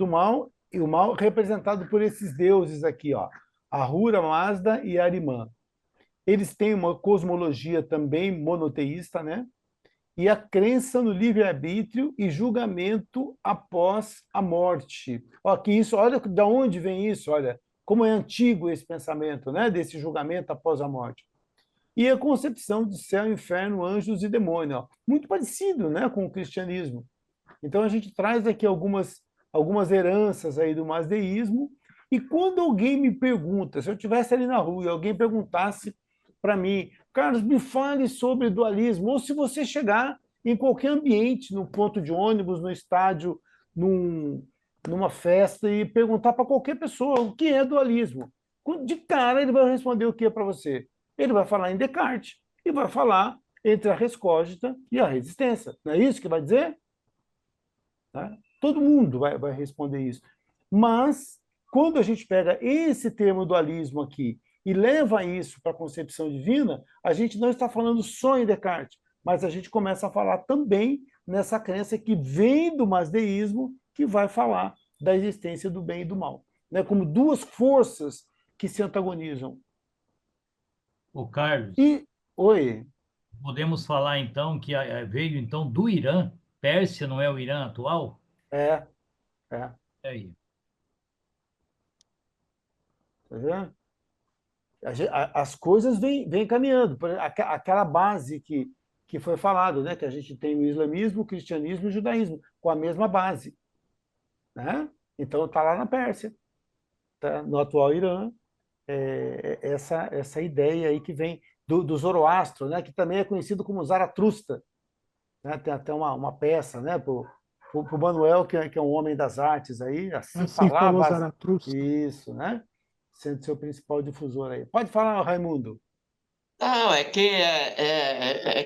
e o mal representado por esses deuses aqui, ó, Ahura Mazda e Arimã. Eles têm uma cosmologia também monoteísta, né? E a crença no livre-arbítrio e julgamento após a morte. Olha de onde vem isso, olha, como é antigo esse pensamento, né? Desse julgamento após a morte. E a concepção de céu, inferno, anjos e demônio, ó, muito parecido, né, com o cristianismo. Então a gente traz aqui algumas heranças aí do masdeísmo, e quando alguém me pergunta, se eu estivesse ali na rua e alguém perguntasse para mim, Carlos, me fale sobre dualismo, ou se você chegar em qualquer ambiente, no ponto de ônibus, no estádio, numa festa, e perguntar para qualquer pessoa o que é dualismo. De cara, ele vai responder o que para você? Ele vai falar em Descartes e vai falar entre a res cogita e a resistência. Não é isso que vai dizer? Tá? Todo mundo vai responder isso. Mas, quando a gente pega esse termo dualismo aqui e leva isso para a concepção divina, a gente não está falando só em Descartes, mas a gente começa a falar também nessa crença que vem do masdeísmo, que vai falar da existência do bem e do mal, né? Como duas forças que se antagonizam. O Carlos, Oi. podemos falar então que veio então do Irã. Pérsia não é o Irã atual? É. É aí. Tá vendo? As coisas vêm caminhando. Aquela base que foi falado, né? Que a gente tem o islamismo, o cristianismo e o judaísmo, com a mesma base. Né? Então está lá na Pérsia, tá? No atual Irã, essa ideia aí que vem do Zoroastro, né? Que também é conhecido como Zaratustra. Né? Tem até uma peça, né? Para o Manuel, que é um homem das artes aí, assim falou Zaratustra. Isso, né? Sendo seu principal difusor aí. Pode falar, Raimundo. Não, é que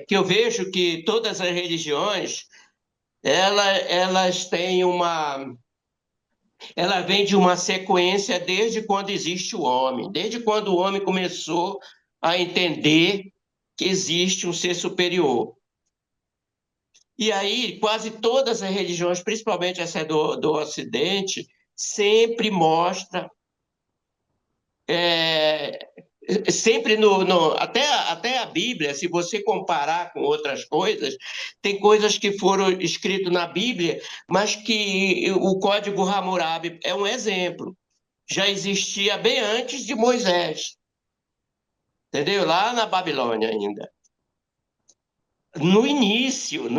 eu vejo que todas as religiões, elas têm ela vem de uma sequência desde quando existe o homem, desde quando o homem começou a entender que existe um ser superior. E aí, quase todas as religiões, principalmente essa do Ocidente, sempre mostra, sempre até a Bíblia, se você comparar com outras coisas, tem coisas que foram escritas na Bíblia, mas que o Código Hammurabi é um exemplo. Já existia bem antes de Moisés, entendeu? Lá na Babilônia ainda. No início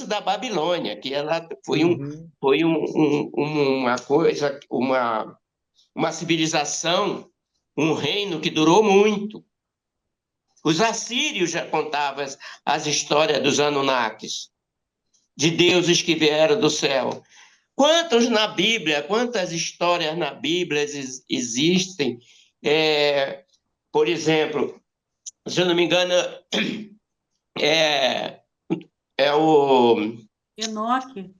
da Babilônia, que ela foi uma coisa, uma civilização, um reino que durou muito. Os assírios já contavam as histórias dos Anunnakis, de deuses que vieram do céu. Quantas histórias na Bíblia existem? Por exemplo, se eu não me engano, o Enoque.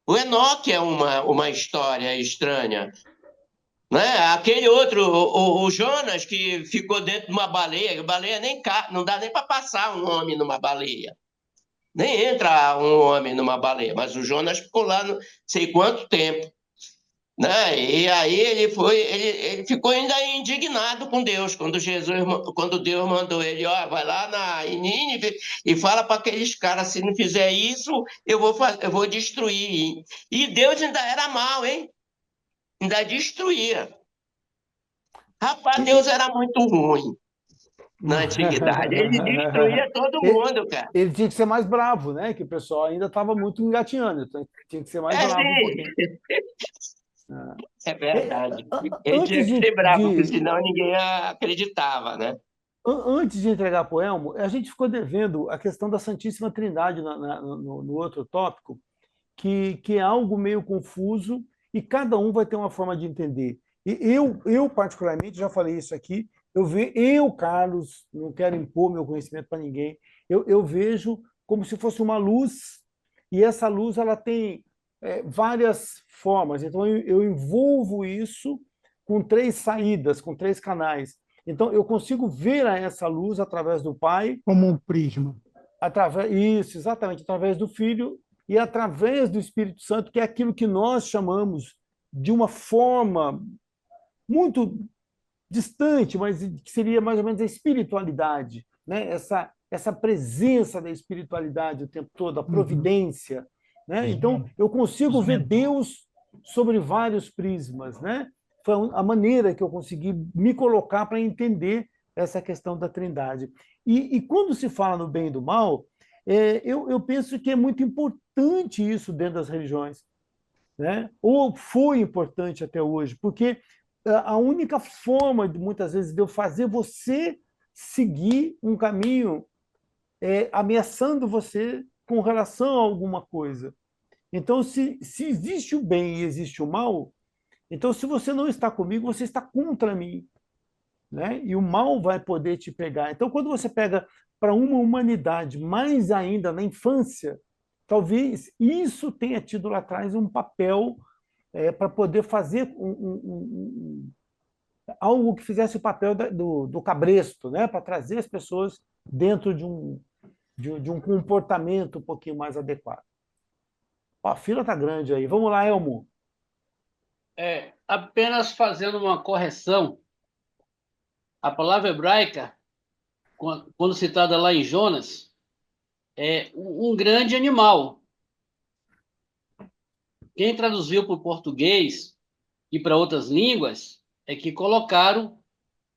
O Enoque é uma história estranha. Né? Aquele outro, o Jonas, que ficou dentro de uma baleia, a baleia não dá nem para passar um homem numa baleia. Nem entra um homem numa baleia, mas o Jonas ficou lá não sei quanto tempo, né? E aí ele ficou ainda indignado com Deus quando Deus mandou ele, ó, vai lá em Nínive e fala para aqueles caras, se não fizer isso, eu vou destruir. E Deus ainda era mau, hein? Ainda destruía. Rapaz, Deus era muito ruim na antiguidade. Ele destruía todo mundo, cara. Ele tinha que ser mais bravo, né? Que o pessoal ainda estava muito engatinhando, então tinha que ser mais bravo um pouquinho. É verdade. Ele Antes tinha que ser bravo, porque de, senão ninguém acreditava, né? antes de entregar para o Elmo, a gente ficou devendo a questão da Santíssima Trindade no outro tópico, que é algo meio confuso e cada um vai ter uma forma de entender. E eu particularmente, já falei isso aqui, Carlos, não quero impor meu conhecimento para ninguém, eu vejo como se fosse uma luz, e essa luz ela tem várias formas. Então, eu envolvo isso com 3 saídas, com 3 canais. Então, eu consigo ver essa luz através do Pai. Como um prisma. Isso, exatamente, através do Filho e através do Espírito Santo, que é aquilo que nós chamamos de uma forma muito distante, mas que seria mais ou menos a espiritualidade, né? Essa presença da espiritualidade o tempo todo, a providência. Né? Então, eu consigo ver Deus sobre vários prismas. Né? Foi a maneira que eu consegui me colocar para entender essa questão da Trindade. E quando se fala no bem e do mal, eu penso que é muito importante isso dentro das religiões. Né? Ou foi importante até hoje, porque a única forma, muitas vezes, de eu fazer você seguir um caminho ameaçando você com relação a alguma coisa. Então, se existe o bem e existe o mal, então, se você não está comigo, você está contra mim. Né? E o mal vai poder te pegar. Então, quando você pega para uma humanidade, mais ainda na infância, talvez isso tenha tido lá atrás um papel para poder fazer algo que fizesse o papel do cabresto, né? Para trazer as pessoas dentro de um comportamento um pouquinho mais adequado. Ó, a fila está grande aí. Vamos lá, Elmo. Apenas fazendo uma correção, a palavra hebraica, quando citada lá em Jonas, é um grande animal. Quem traduziu para o português e para outras línguas é que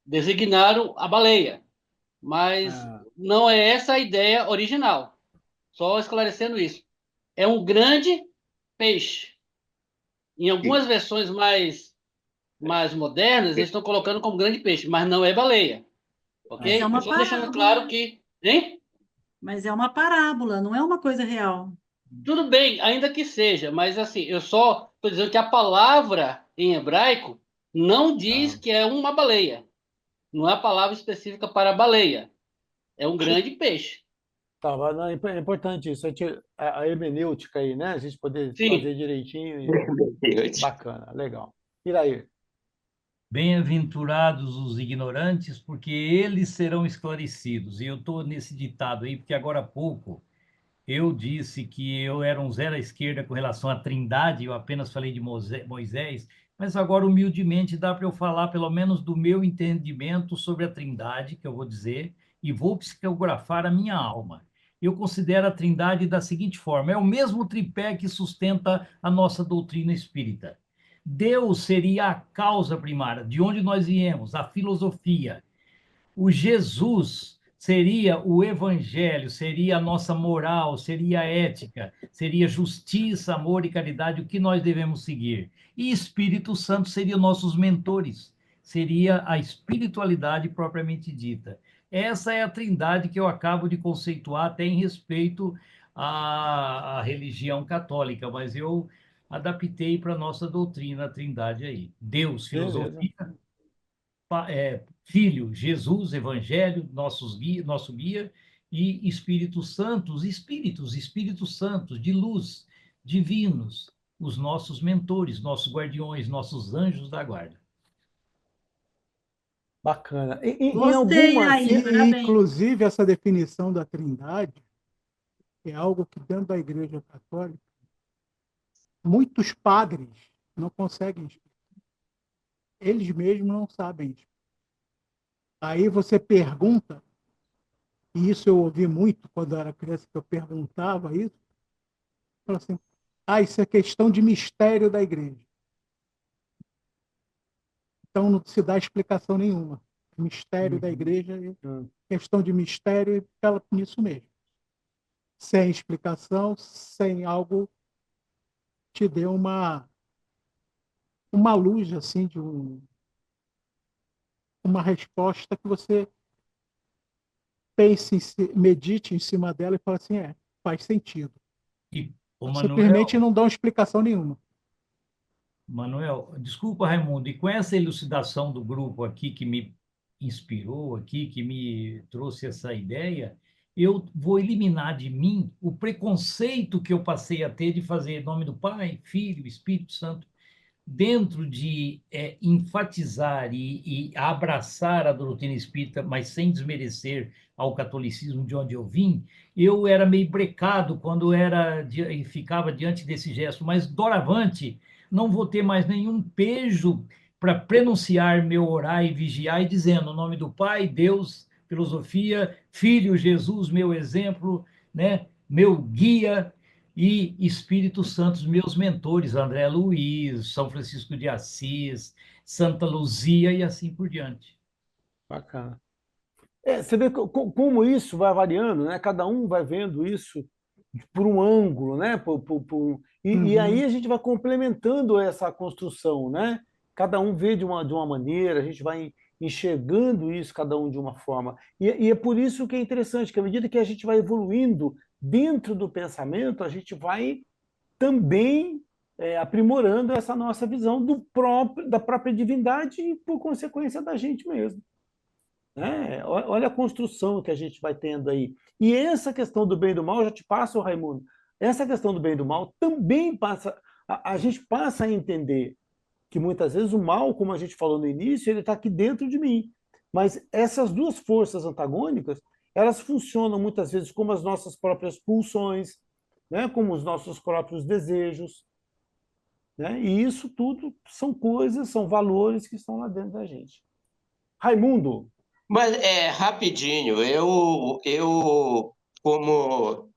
designaram a baleia. Mas não é essa a ideia original. Só esclarecendo isso. É um grande peixe. Em algumas versões mais modernas, eles estão colocando como grande peixe, mas não é baleia. Ok? Mas Só deixando claro que... Hein? Mas é uma parábola, não é uma coisa real. Tudo bem, ainda que seja, mas assim, eu só estou dizendo que a palavra em hebraico não diz que é uma baleia. Não é a palavra específica para baleia. É um grande peixe. Tá, é importante isso, a hermenêutica aí, né? A gente poder Sim. fazer direitinho. Bacana, legal. E daí? Bem-aventurados os ignorantes, porque eles serão esclarecidos. E eu estou nesse ditado aí, porque agora há pouco eu disse que eu era um zero à esquerda com relação à Trindade, eu apenas falei de Moisés, mas agora, humildemente, dá para eu falar, pelo menos, do meu entendimento sobre a Trindade, que eu vou dizer, e vou psicografar a minha alma. Eu considero a Trindade da seguinte forma: é o mesmo tripé que sustenta a nossa doutrina espírita. Deus seria a causa primária, de onde nós viemos, a filosofia. O Jesus seria o evangelho, seria a nossa moral, seria a ética, seria justiça, amor e caridade, o que nós devemos seguir. E Espírito Santo seria nossos mentores, seria a espiritualidade propriamente dita. Essa é a trindade que eu acabo de conceituar até em respeito à religião católica, mas eu adaptei para a nossa doutrina a trindade aí. Deus, filosofia, Filho, Jesus, Evangelho, nosso guia, e Espíritos Santos, Espíritos Santos de luz, divinos, os nossos mentores, nossos guardiões, nossos anjos da guarda. Bacana. Gostei aí, parabéns. Inclusive, essa definição da Trindade, é algo que dentro da Igreja Católica muitos padres não conseguem explicar. Eles mesmos não sabem. Aí você pergunta, e isso eu ouvi muito quando eu era criança, que eu perguntava isso, fala assim, isso é questão de mistério da igreja. Então não se dá explicação nenhuma. Mistério da igreja, questão de mistério, e fica nisso mesmo. Sem explicação, sem algo que te dê uma luz, assim, de uma resposta que você pense, medite em cima dela e fale assim, faz sentido. E, o Simplesmente Manuel, não dão explicação nenhuma. Manuel, desculpa, Raimundo, e com essa elucidação do grupo aqui que me inspirou aqui, que me trouxe essa ideia, eu vou eliminar de mim o preconceito que eu passei a ter de fazer em nome do Pai, Filho, Espírito Santo, dentro de enfatizar e abraçar a doutrina espírita, mas sem desmerecer ao catolicismo de onde eu vim, eu era meio brecado quando ficava diante desse gesto, mas doravante não vou ter mais nenhum pejo para prenunciar meu orar e vigiar e dizendo o nome do Pai, Deus, filosofia, Filho, Jesus, meu exemplo, né, meu guia, e Espírito Santo, os meus mentores, André Luiz, São Francisco de Assis, Santa Luzia e assim por diante. Bacana. Você vê como isso vai variando, né? Cada um vai vendo isso por um ângulo, né? E aí a gente vai complementando essa construção, né? Cada um vê de uma maneira, a gente vai enxergando isso, cada um de uma forma. E é por isso que é interessante, que à medida que a gente vai evoluindo dentro do pensamento, a gente vai também aprimorando essa nossa visão da própria divindade e, por consequência, da gente mesmo. Né? Olha a construção que a gente vai tendo aí. E essa questão do bem e do mal, eu já te passo, Raimundo, essa questão do bem e do mal também passa, a gente passa a entender que muitas vezes o mal, como a gente falou no início, ele está aqui dentro de mim. Mas essas duas forças antagônicas, elas funcionam muitas vezes como as nossas próprias pulsões, né? Como os nossos próprios desejos. Né? E isso tudo são coisas, são valores que estão lá dentro da gente. Raimundo. Mas rapidinho, eu como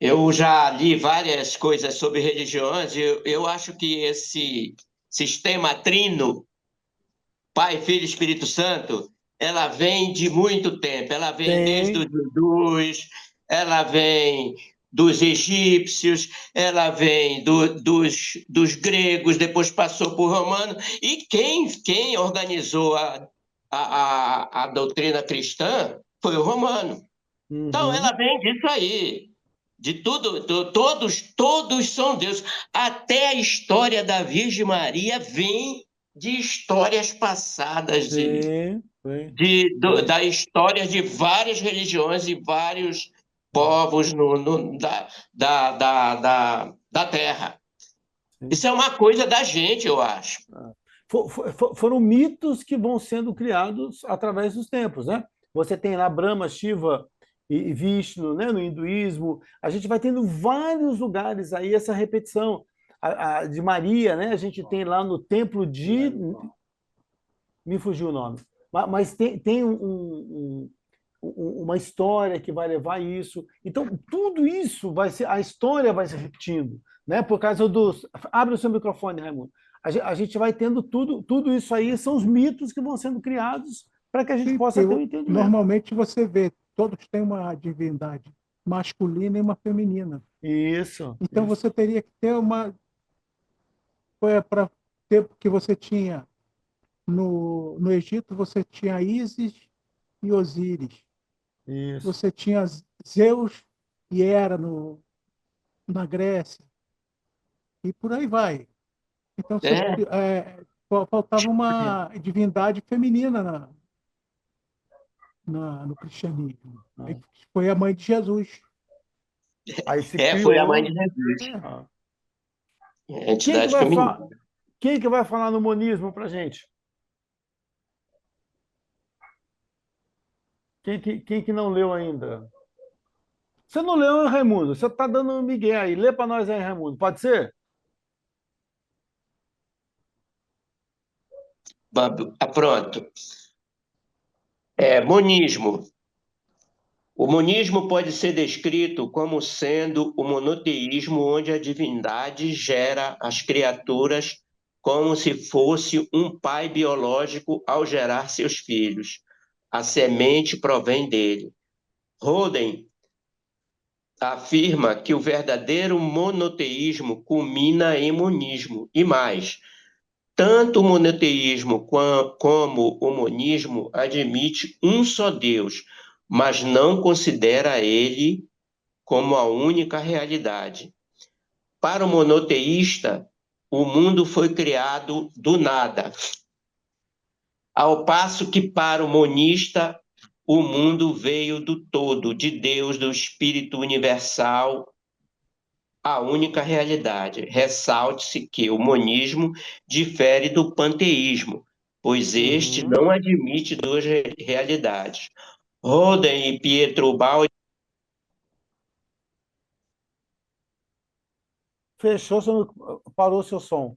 eu já li várias coisas sobre religiões, e eu acho que esse sistema trino, Pai, Filho e Espírito Santo, ela vem de muito tempo. Ela vem desde os hindus, ela vem dos egípcios, ela vem dos gregos, depois passou por romano. E quem organizou a doutrina cristã foi o romano. Então, ela vem disso aí. De tudo, todos são Deus. Até a história da Virgem Maria vem de histórias passadas, da história de várias religiões e vários povos da Terra. Isso é uma coisa da gente, eu acho. Foram mitos que vão sendo criados através dos tempos, né? Você tem lá Brahma, Shiva e Vishnu, né? No hinduísmo. A gente vai tendo vários lugares aí essa repetição. A de Maria, né? A gente tem lá no templo de... Me fugiu o nome. Mas tem uma história que vai levar isso. Então, tudo isso a história vai se repetindo, né? Por causa dos... Abre o seu microfone, Raimundo. A gente vai tendo tudo isso aí, são os mitos que vão sendo criados para que a gente possa ter um entendimento. Normalmente você vê, todos têm uma divindade masculina e uma feminina. Isso. Então você teria que ter uma... Para ter, porque você tinha no Egito, você tinha Ísis e Osíris. Isso. Você tinha Zeus e Hera na Grécia. E por aí vai. Então, faltava uma divindade feminina no cristianismo. Foi a mãe de Jesus. Aí foi a mãe de Jesus. Entidade feminina. Quem que vai falar no monismo para gente? Quem que não leu ainda? Você não leu, hein, Raimundo? Você está dando um migué aí. Lê para nós aí, Raimundo. Pode ser? Pronto. Monismo. O monismo pode ser descrito como sendo o monoteísmo onde a divindade gera as criaturas como se fosse um pai biológico ao gerar seus filhos. A semente provém dele. Roden afirma que o verdadeiro monoteísmo culmina em monismo. E mais, tanto o monoteísmo como o monismo admite um só Deus, mas não considera ele como a única realidade. Para o monoteísta, o mundo foi criado do nada, ao passo que para o monista, o mundo veio do todo, de Deus, do Espírito Universal, a única realidade. Ressalte-se que o monismo difere do panteísmo, pois este Uhum. não admite duas realidades. Roden e Pietro Baldi. Fechou, parou seu som.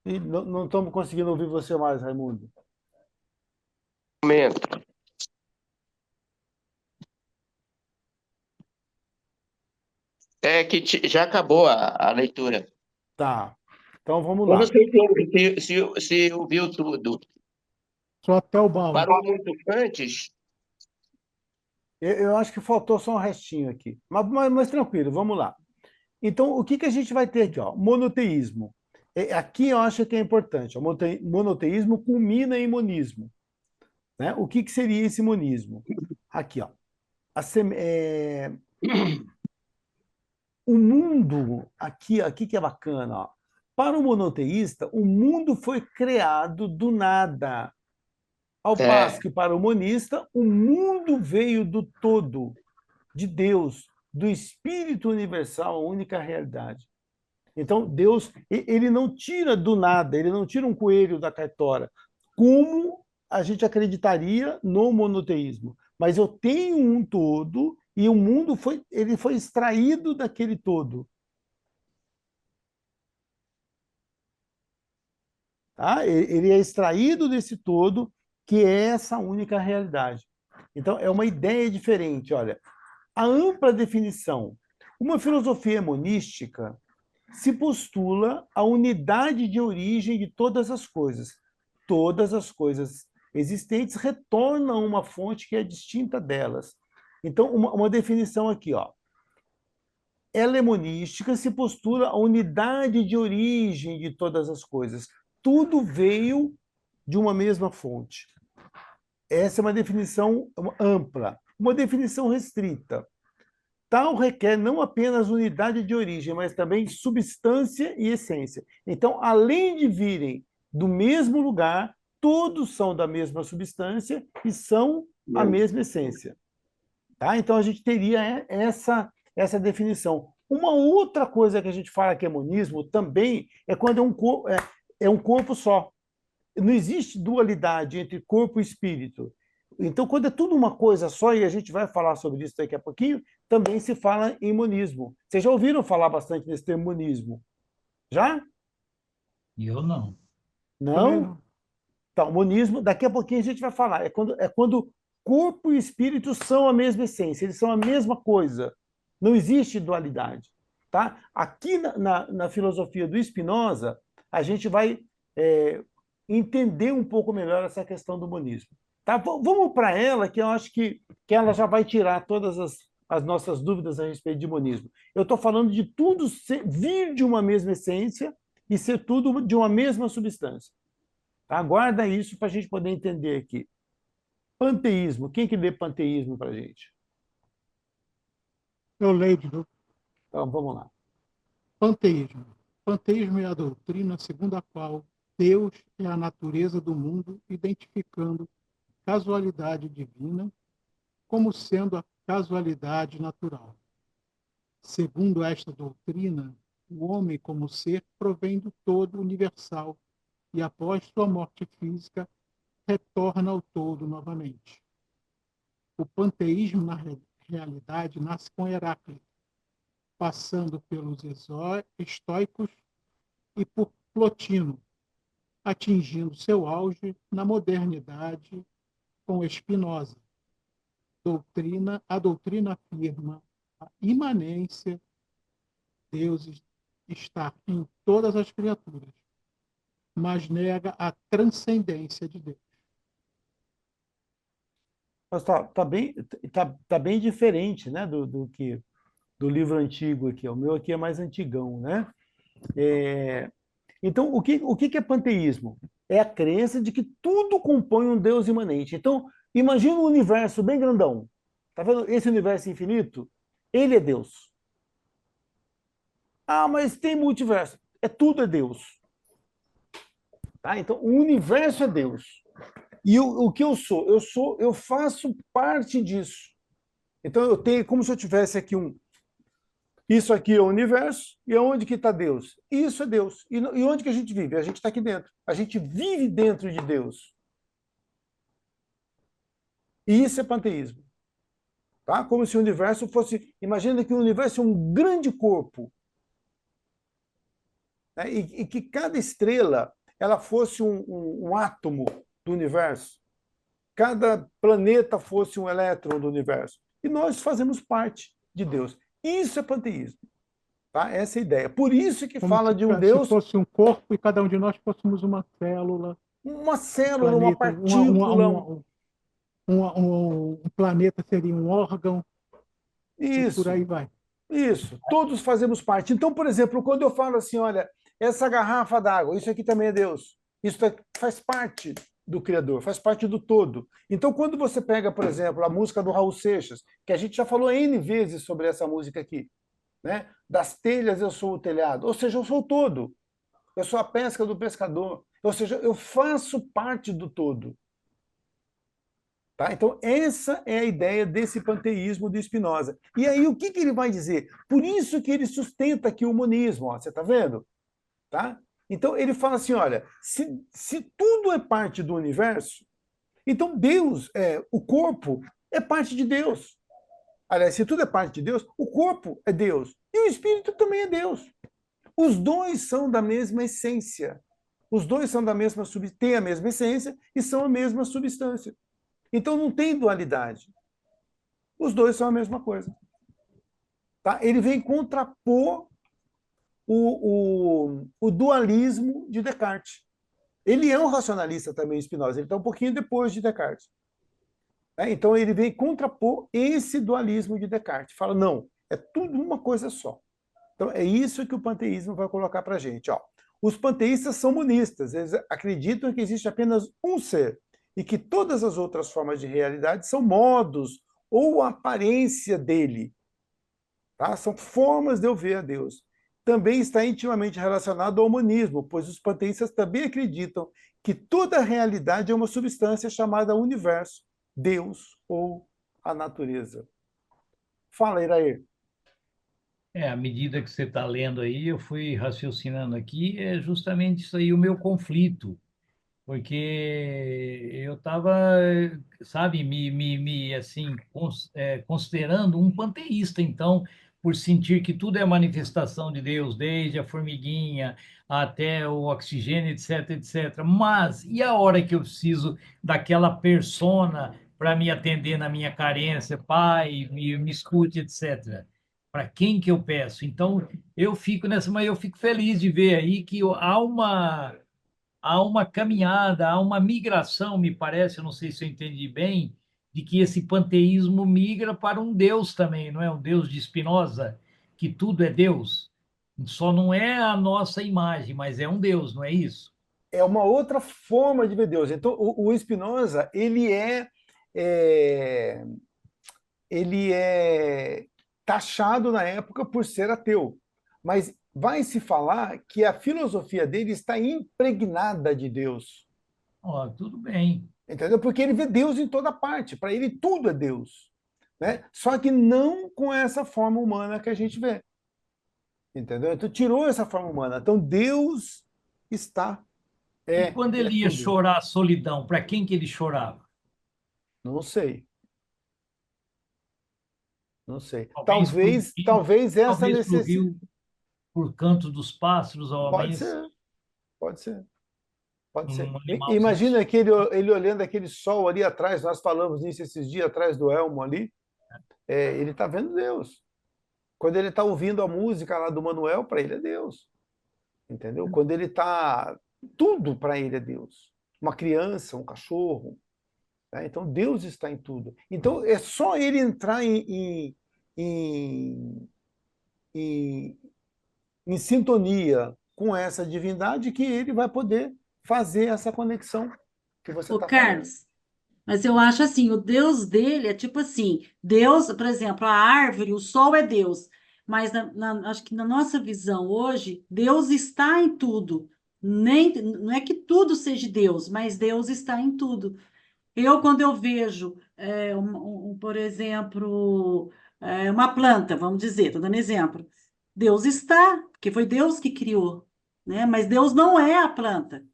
E não estamos conseguindo ouvir você mais, Raimundo. É que já acabou a leitura. Tá. Então vamos Eu lá. não sei se ouviu tudo. Só até o balde. Parou muito antes? Eu acho que faltou só um restinho aqui. Mas tranquilo, vamos lá. Então, o que a gente vai ter aqui? Ó? Monoteísmo. Aqui eu acho que é importante. O monoteísmo culmina em monismo. Né? O que seria esse monismo? Aqui, ó. O mundo, aqui que é bacana, ó. Para o monoteísta, o mundo foi criado do nada. Ao passo que para o monista, o mundo veio do todo, de Deus, do Espírito Universal, a única realidade. Então, Deus, ele não tira do nada, ele não tira um coelho da cartola, como a gente acreditaria no monoteísmo. Mas eu tenho um todo e o mundo ele foi extraído daquele todo. Tá? Ele é extraído desse todo, que é essa única realidade. Então, é uma ideia diferente. Olha, a ampla definição. Uma filosofia monística se postula a unidade de origem de todas as coisas. Todas as coisas existentes retornam a uma fonte que é distinta delas. Então, uma definição aqui, ó. Ela é monística, se postula a unidade de origem de todas as coisas. Tudo veio de uma mesma fonte. Essa é uma definição ampla. Uma definição restrita. Tal requer não apenas unidade de origem, mas também substância e essência. Então, além de virem do mesmo lugar, todos são da mesma substância e são a mesma essência. Tá? Então, a gente teria essa definição. Uma outra coisa que a gente fala que é monismo também é quando é um corpo só. Não existe dualidade entre corpo e espírito. Então, quando é tudo uma coisa só, e a gente vai falar sobre isso daqui a pouquinho, também se fala em monismo. Vocês já ouviram falar bastante nesse termo monismo? Já? Eu não. Não? Então, monismo, daqui a pouquinho a gente vai falar. É quando corpo e espírito são a mesma essência, eles são a mesma coisa. Não existe dualidade. Tá? Aqui na filosofia do Spinoza, a gente vai entender um pouco melhor essa questão do monismo. Tá? Vamos para ela, que eu acho que ela já vai tirar todas as nossas dúvidas a respeito de monismo. Eu estou falando de tudo vir de uma mesma essência e ser tudo de uma mesma substância. Tá? Guarda isso para a gente poder entender aqui. Panteísmo. Quem que lê panteísmo para a gente? Eu leio de novo. Então, vamos lá. Panteísmo. Panteísmo é a doutrina segundo a qual Deus é a natureza do mundo, identificando casualidade divina como sendo a casualidade natural. Segundo esta doutrina, o homem como ser provém do todo universal e, após sua morte física, retorna ao todo novamente. O panteísmo, na realidade, nasce com Heráclito, passando pelos estoicos e por Plotino, atingindo seu auge na modernidade com Spinoza. A doutrina afirma a imanência de Deus estar em todas as criaturas, mas nega a transcendência de Deus. Mas tá bem diferente, né, do livro antigo aqui. O meu aqui é mais antigão, né? Então, o que é panteísmo? É a crença de que tudo compõe um Deus imanente. Então, imagina um universo bem grandão. Tá vendo esse universo infinito? Ele é Deus. Ah, mas tem multiverso. Tudo é Deus. Tá? Então, o universo é Deus. E o que eu sou? Eu faço parte disso. Então, eu tenho como se eu tivesse aqui isso aqui é o universo, e onde que está Deus? Isso é Deus. E onde que a gente vive? A gente está aqui dentro. A gente vive dentro de Deus. E isso é panteísmo. Tá? Como se o universo fosse... Imagina que o universo é um grande corpo. Né? E que cada estrela ela fosse um átomo do universo. Cada planeta fosse um elétron do universo. E nós fazemos parte de Deus. Isso é panteísmo. Tá? Essa é a ideia. Por isso que fala de um Deus... Se fosse um corpo e cada um de nós fôssemos uma célula. Uma célula, uma partícula. Um planeta seria um órgão. Isso. E por aí vai. Isso. Todos fazemos parte. Então, por exemplo, quando eu falo assim, olha, essa garrafa d'água, isso aqui também é Deus. Isso faz parte do Criador, faz parte do todo. Então, quando você pega, por exemplo, a música do Raul Seixas, que a gente já falou N vezes sobre essa música aqui, né? Das telhas eu sou o telhado, ou seja, eu sou o todo. Eu sou a pesca do pescador, ou seja, eu faço parte do todo. Tá? Então, essa é a ideia desse panteísmo de Spinoza. E aí, o que ele vai dizer? Por isso que ele sustenta aqui o monismo, ó, você está vendo? Tá? Então, ele fala assim, olha, se tudo é parte do universo, então Deus, o corpo, é parte de Deus. Aliás, se tudo é parte de Deus, o corpo é Deus. E o espírito também é Deus. Os dois são da mesma essência. Os dois são têm a mesma essência e são a mesma substância. Então, não tem dualidade. Os dois são a mesma coisa. Tá? Ele vem contrapor o dualismo de Descartes. Ele é um racionalista também, Spinoza. Ele está um pouquinho depois de Descartes. Então, ele vem contrapor esse dualismo de Descartes. Fala, não, é tudo uma coisa só. Então, é isso que o panteísmo vai colocar para a gente. Ó. Os panteístas são monistas. Eles acreditam que existe apenas um ser e que todas as outras formas de realidade são modos ou aparência dele. Tá? São formas de eu ver a Deus. Também está intimamente relacionado ao humanismo, pois os panteístas também acreditam que toda a realidade é uma substância chamada universo, Deus ou a natureza. Fala, Irair. À medida que você está lendo aí, eu fui raciocinando aqui, é justamente isso aí o meu conflito, porque eu estava, sabe, assim, considerando um panteísta, então, por sentir que tudo é manifestação de Deus, desde a formiguinha até o oxigênio, etc, etc. Mas, e a hora que eu preciso daquela persona para me atender na minha carência, pai, me escute, etc. Para quem que eu peço? Então, eu fico nessa, mas eu fico feliz de ver aí que há uma caminhada, há uma migração, me parece, eu não sei se eu entendi bem, de que esse panteísmo migra para um Deus também, não é? Um Deus de Spinoza, que tudo é Deus. Só não é a nossa imagem, mas é um Deus, não é isso? É uma outra forma de ver Deus. Então, o Spinoza, ele é taxado na época por ser ateu. Mas vai se falar que a filosofia dele está impregnada de Deus. Ó, tudo bem. Entendeu? Porque ele vê Deus em toda parte. Para ele, tudo é Deus. Né? Só que não com essa forma humana que a gente vê. Entendeu? Então, tirou essa forma humana. Então, Deus está E quando é ele ia tudo. chorar a solidão, para quem que ele chorava? Não sei, não sei. Talvez para o rio, Talvez essa talvez para o necessidade. rio, por canto dos pássaros ao Pode amanhecer, ser, pode ser. Pode ser. um animalzinho. Imagina ele olhando aquele sol ali atrás, nós falamos nisso esses dias atrás do Elmo ali, ele está vendo Deus. Quando ele está ouvindo a música lá do Manuel, para ele é Deus. Entendeu? Quando ele está. Tudo para ele é Deus. Uma criança, um cachorro. Né? Então Deus está em tudo. Então é só ele entrar em, em, em sintonia com essa divindade que ele vai poder fazer essa conexão que você Ô, está falando. Carlos, mas eu acho assim, o Deus dele é tipo assim, Deus, por exemplo, a árvore, o sol é Deus, mas acho que na nossa visão hoje, Deus está em tudo. Não é que tudo seja Deus, mas Deus está em tudo. Quando eu vejo, por exemplo, uma planta, vamos dizer, estou dando exemplo, Deus está, porque foi Deus que criou, né? Mas Deus não é a planta.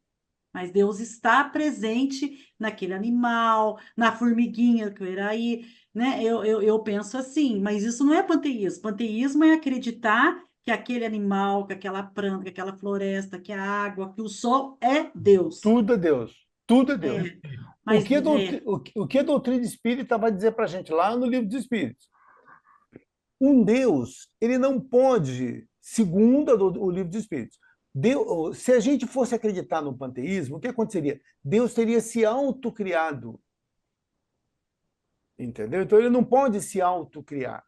Mas Deus está presente naquele animal, na formiguinha que era aí, né? Eu penso assim, mas isso não é panteísmo. Panteísmo é acreditar que aquele animal, que aquela planta, que aquela floresta, que a água, que o sol é Deus. Tudo é Deus. Tudo é Deus. É, mas O que a doutrina espírita vai dizer para a gente lá no Livro dos Espíritos? Um Deus, ele não pode, segundo o Livro dos Espíritos, Deus, se a gente fosse acreditar no panteísmo, o que aconteceria? Deus teria se autocriado. Entendeu? Então ele não pode se autocriar.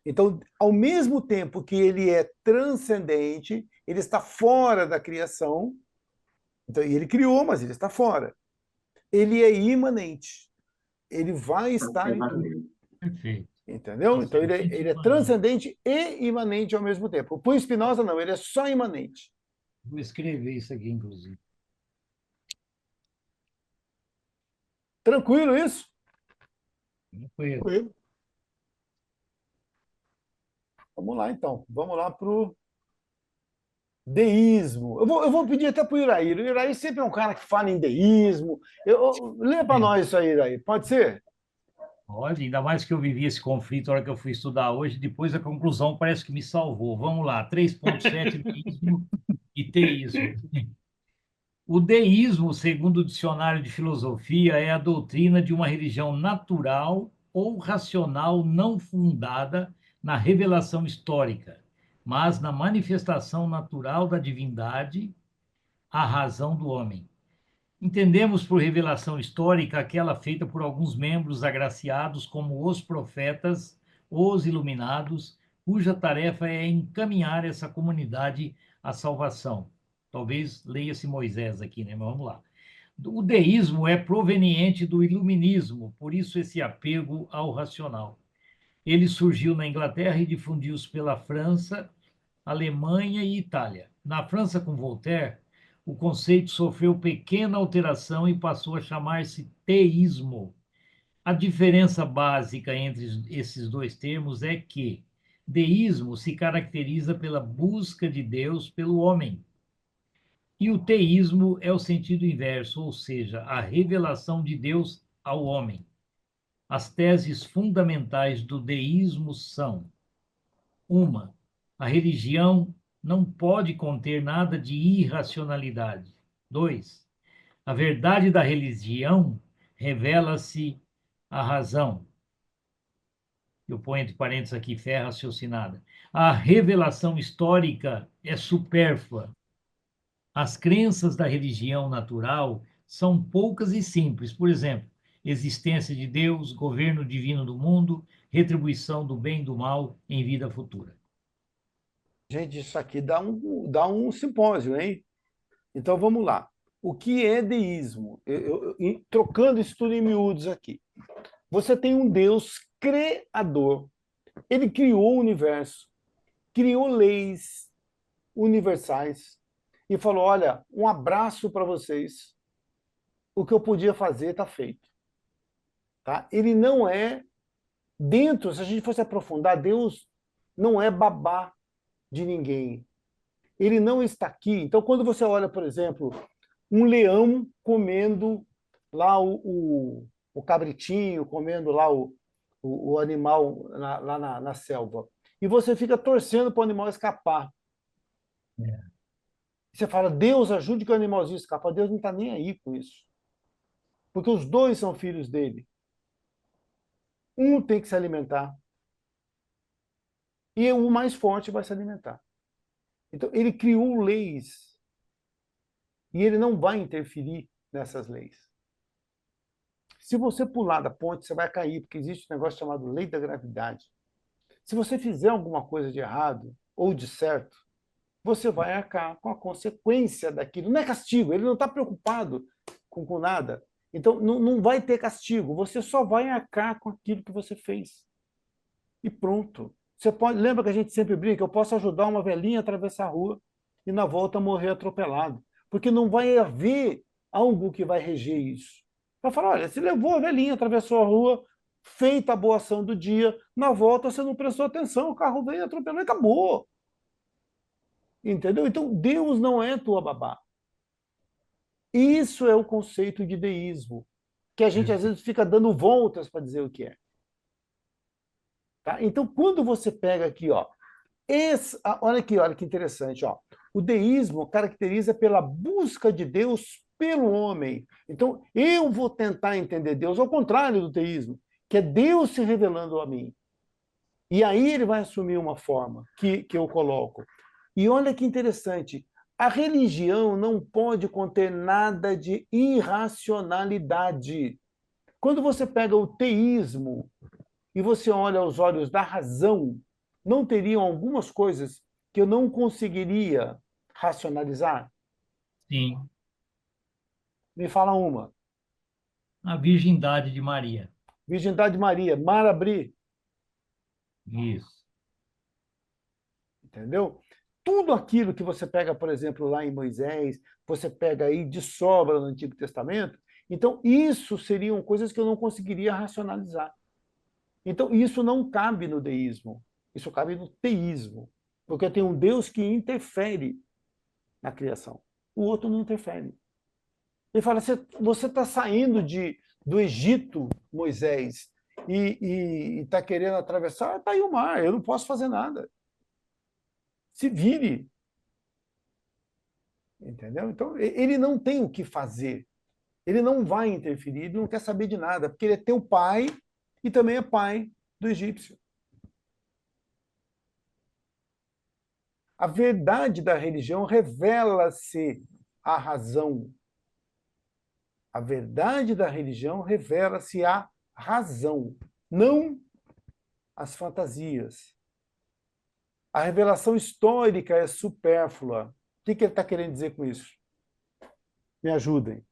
Então, ao mesmo tempo que ele é transcendente, ele está fora da criação. Então, ele criou, mas ele está fora. Ele é imanente. Ele vai estar em tudo. Perfeito. Entendeu? Então, ele é transcendente e imanente ao mesmo tempo. Para o Spinoza, não, ele é só imanente. Vou escrever isso aqui, inclusive. Tranquilo isso? Tranquilo. Vamos lá, então. Vamos lá para o deísmo. Eu vou pedir até para o Iraí. O Iraí sempre é um cara que fala em deísmo. Lê para nós isso aí, Iraí. Pode ser? Olha, ainda mais que eu vivi esse conflito na hora que eu fui estudar hoje, depois a conclusão parece que me salvou. Vamos lá, 3.7, deísmo e teísmo. O deísmo, segundo o dicionário de filosofia, é a doutrina de uma religião natural ou racional não fundada na revelação histórica, mas na manifestação natural da divindade, a razão do homem. Entendemos por revelação histórica aquela feita por alguns membros agraciados como os profetas, os iluminados, cuja tarefa é encaminhar essa comunidade à salvação. Talvez leia-se Moisés aqui, né? Mas vamos lá. O deísmo é proveniente do iluminismo, por isso esse apego ao racional. Ele surgiu na Inglaterra e difundiu-se pela França, Alemanha e Itália. Na França, com Voltaire, o conceito sofreu pequena alteração e passou a chamar-se teísmo. A diferença básica entre esses dois termos é que deísmo se caracteriza pela busca de Deus pelo homem, e o teísmo é o sentido inverso, ou seja, a revelação de Deus ao homem. As teses fundamentais do deísmo são: uma, a religião não pode conter nada de irracionalidade. 2, a verdade da religião revela-se a razão. Eu ponho entre parênteses aqui, fé raciocinada. A revelação histórica é supérflua. As crenças da religião natural são poucas e simples. Por exemplo, existência de Deus, governo divino do mundo, retribuição do bem e do mal em vida futura. Gente, isso aqui dá um simpósio, hein? Então vamos lá. O que é deísmo? Trocando isso tudo em miúdos aqui. Você tem um Deus criador. Ele criou o universo, criou leis universais e falou: olha, um abraço para vocês. O que eu podia fazer está feito. Tá? Ele não é dentro, se a gente fosse aprofundar, Deus não é babá de ninguém. Ele não está aqui. Então, quando você olha, por exemplo, um leão comendo lá o cabritinho, comendo lá o animal lá na selva. E você fica torcendo para o animal escapar. É. Você fala, Deus ajude que o animalzinho escapa. Deus não está nem aí com isso. Porque os dois são filhos dele. Um tem que se alimentar. E o mais forte vai se alimentar. Então, ele criou leis. E ele não vai interferir nessas leis. Se você pular da ponte, você vai cair, porque existe um negócio chamado lei da gravidade. Se você fizer alguma coisa de errado ou de certo, você vai arcar com a consequência daquilo. Não é castigo, ele não está preocupado com nada. Então, não vai ter castigo, você só vai arcar com aquilo que você fez. E pronto. Você pode, lembra que a gente sempre brinca, eu posso ajudar uma velhinha a atravessar a rua e na volta morrer atropelado. Porque não vai haver algo que vai reger isso. Vai falar, olha, você levou a velhinha, atravessou a rua, feita a boa ação do dia, na volta você não prestou atenção, o carro veio, atropelou e acabou. Entendeu? Então, Deus não é tua babá. Isso é o conceito de deísmo, que a gente às vezes fica dando voltas para dizer o que é. Tá? Então, quando você pega aqui, ó, olha aqui, olha que interessante, ó. O deísmo caracteriza pela busca de Deus pelo homem. Então, eu vou tentar entender Deus, ao contrário do teísmo, que é Deus se revelando a mim. E aí ele vai assumir uma forma que eu coloco. E olha que interessante, a religião não pode conter nada de irracionalidade. Quando você pega o teísmo e você olha aos olhos da razão, não teriam algumas coisas que eu não conseguiria racionalizar? Sim, Me fala uma. a virgindade de Maria. Virgindade de Maria, Mar abrir, Isso. entendeu? Tudo aquilo que você pega, por exemplo, lá em Moisés, você pega aí de sobra no Antigo Testamento, então isso seriam coisas que eu não conseguiria racionalizar. Então isso não cabe no deísmo, isso cabe no teísmo, porque tem um Deus que interfere na criação, o outro não interfere. Ele fala, você está saindo do Egito, Moisés, e está querendo atravessar, está aí o mar, eu não posso fazer nada. Se vire. Entendeu? Então, ele não tem o que fazer. Ele não vai interferir, ele não quer saber de nada, porque ele é teu pai e também é pai do egípcio. A verdade da religião revela-se a razão. A verdade da religião revela-se a razão, não as fantasias. A revelação histórica é supérflua. O que ele está querendo dizer com isso? Me ajudem.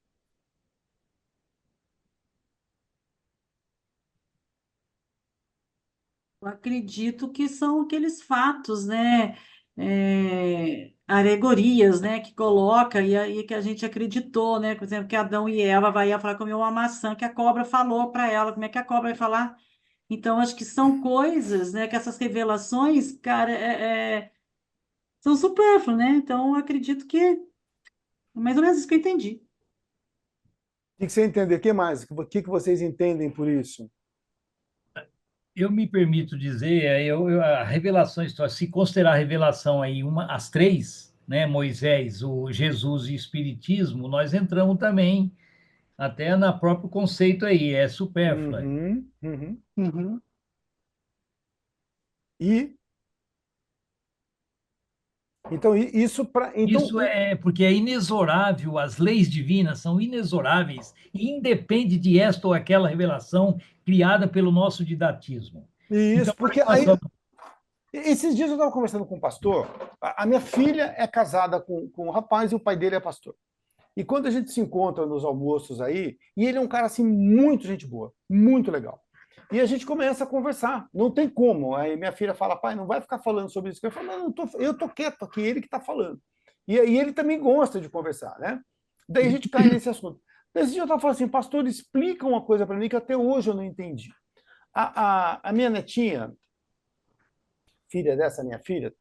Eu acredito que são aqueles fatos, né? Alegorias, né? Que coloca e aí que a gente acreditou, né? Por exemplo, que Adão e Eva vai falar comer uma maçã que a cobra falou para ela. Como é que a cobra vai falar? Então, acho que são coisas, né? Que essas revelações, cara, são supérfluas, né? Então, eu acredito que é mais ou menos isso que eu entendi. O que você entende? O que mais? O que vocês entendem por isso? Eu me permito dizer, a revelação histórica, se considerar a revelação aí as três, né, Moisés, o Jesus e o Espiritismo, nós entramos também até no próprio conceito aí, é supérflua. Uhum, uhum. Uhum. E então isso para Isso é porque é inexorável, as leis divinas são inexoráveis e independe de esta ou aquela revelação criada pelo nosso didatismo. isso, Então, porque aí esses dias eu estava conversando com um pastor. A minha filha é casada com um rapaz e o pai dele é pastor. E quando a gente se encontra nos almoços aí, e ele é um cara assim muito gente boa, muito legal. E a gente começa a conversar, não tem como. Aí minha filha fala, pai, não vai ficar falando sobre isso. Eu falo, não, eu tô quieto aqui, ele que está falando. E ele também gosta de conversar, né? Daí a gente cai nesse assunto. Nesse dia eu estava falando assim, pastor, explica uma coisa para mim que até hoje eu não entendi. A minha netinha, filha dessa minha filha,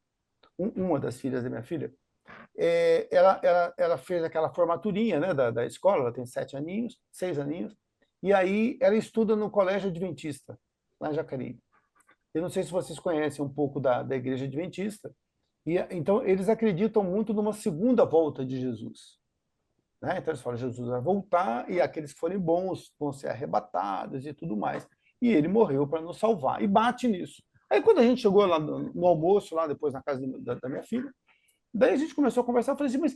uma das filhas da minha filha, ela fez aquela formaturinha, né, da escola, ela tem 6 aninhos, e aí ela estuda no Colégio Adventista, lá em Jacareí. Eu não sei se vocês conhecem um pouco da Igreja Adventista, então eles acreditam muito numa segunda volta de Jesus. Né? Então eles falam, Jesus vai voltar e aqueles que forem bons vão ser arrebatados e tudo mais. E ele morreu para nos salvar. E bate nisso. Aí quando a gente chegou lá no almoço, lá depois na casa da minha filha, daí a gente começou a conversar, eu falei assim, mas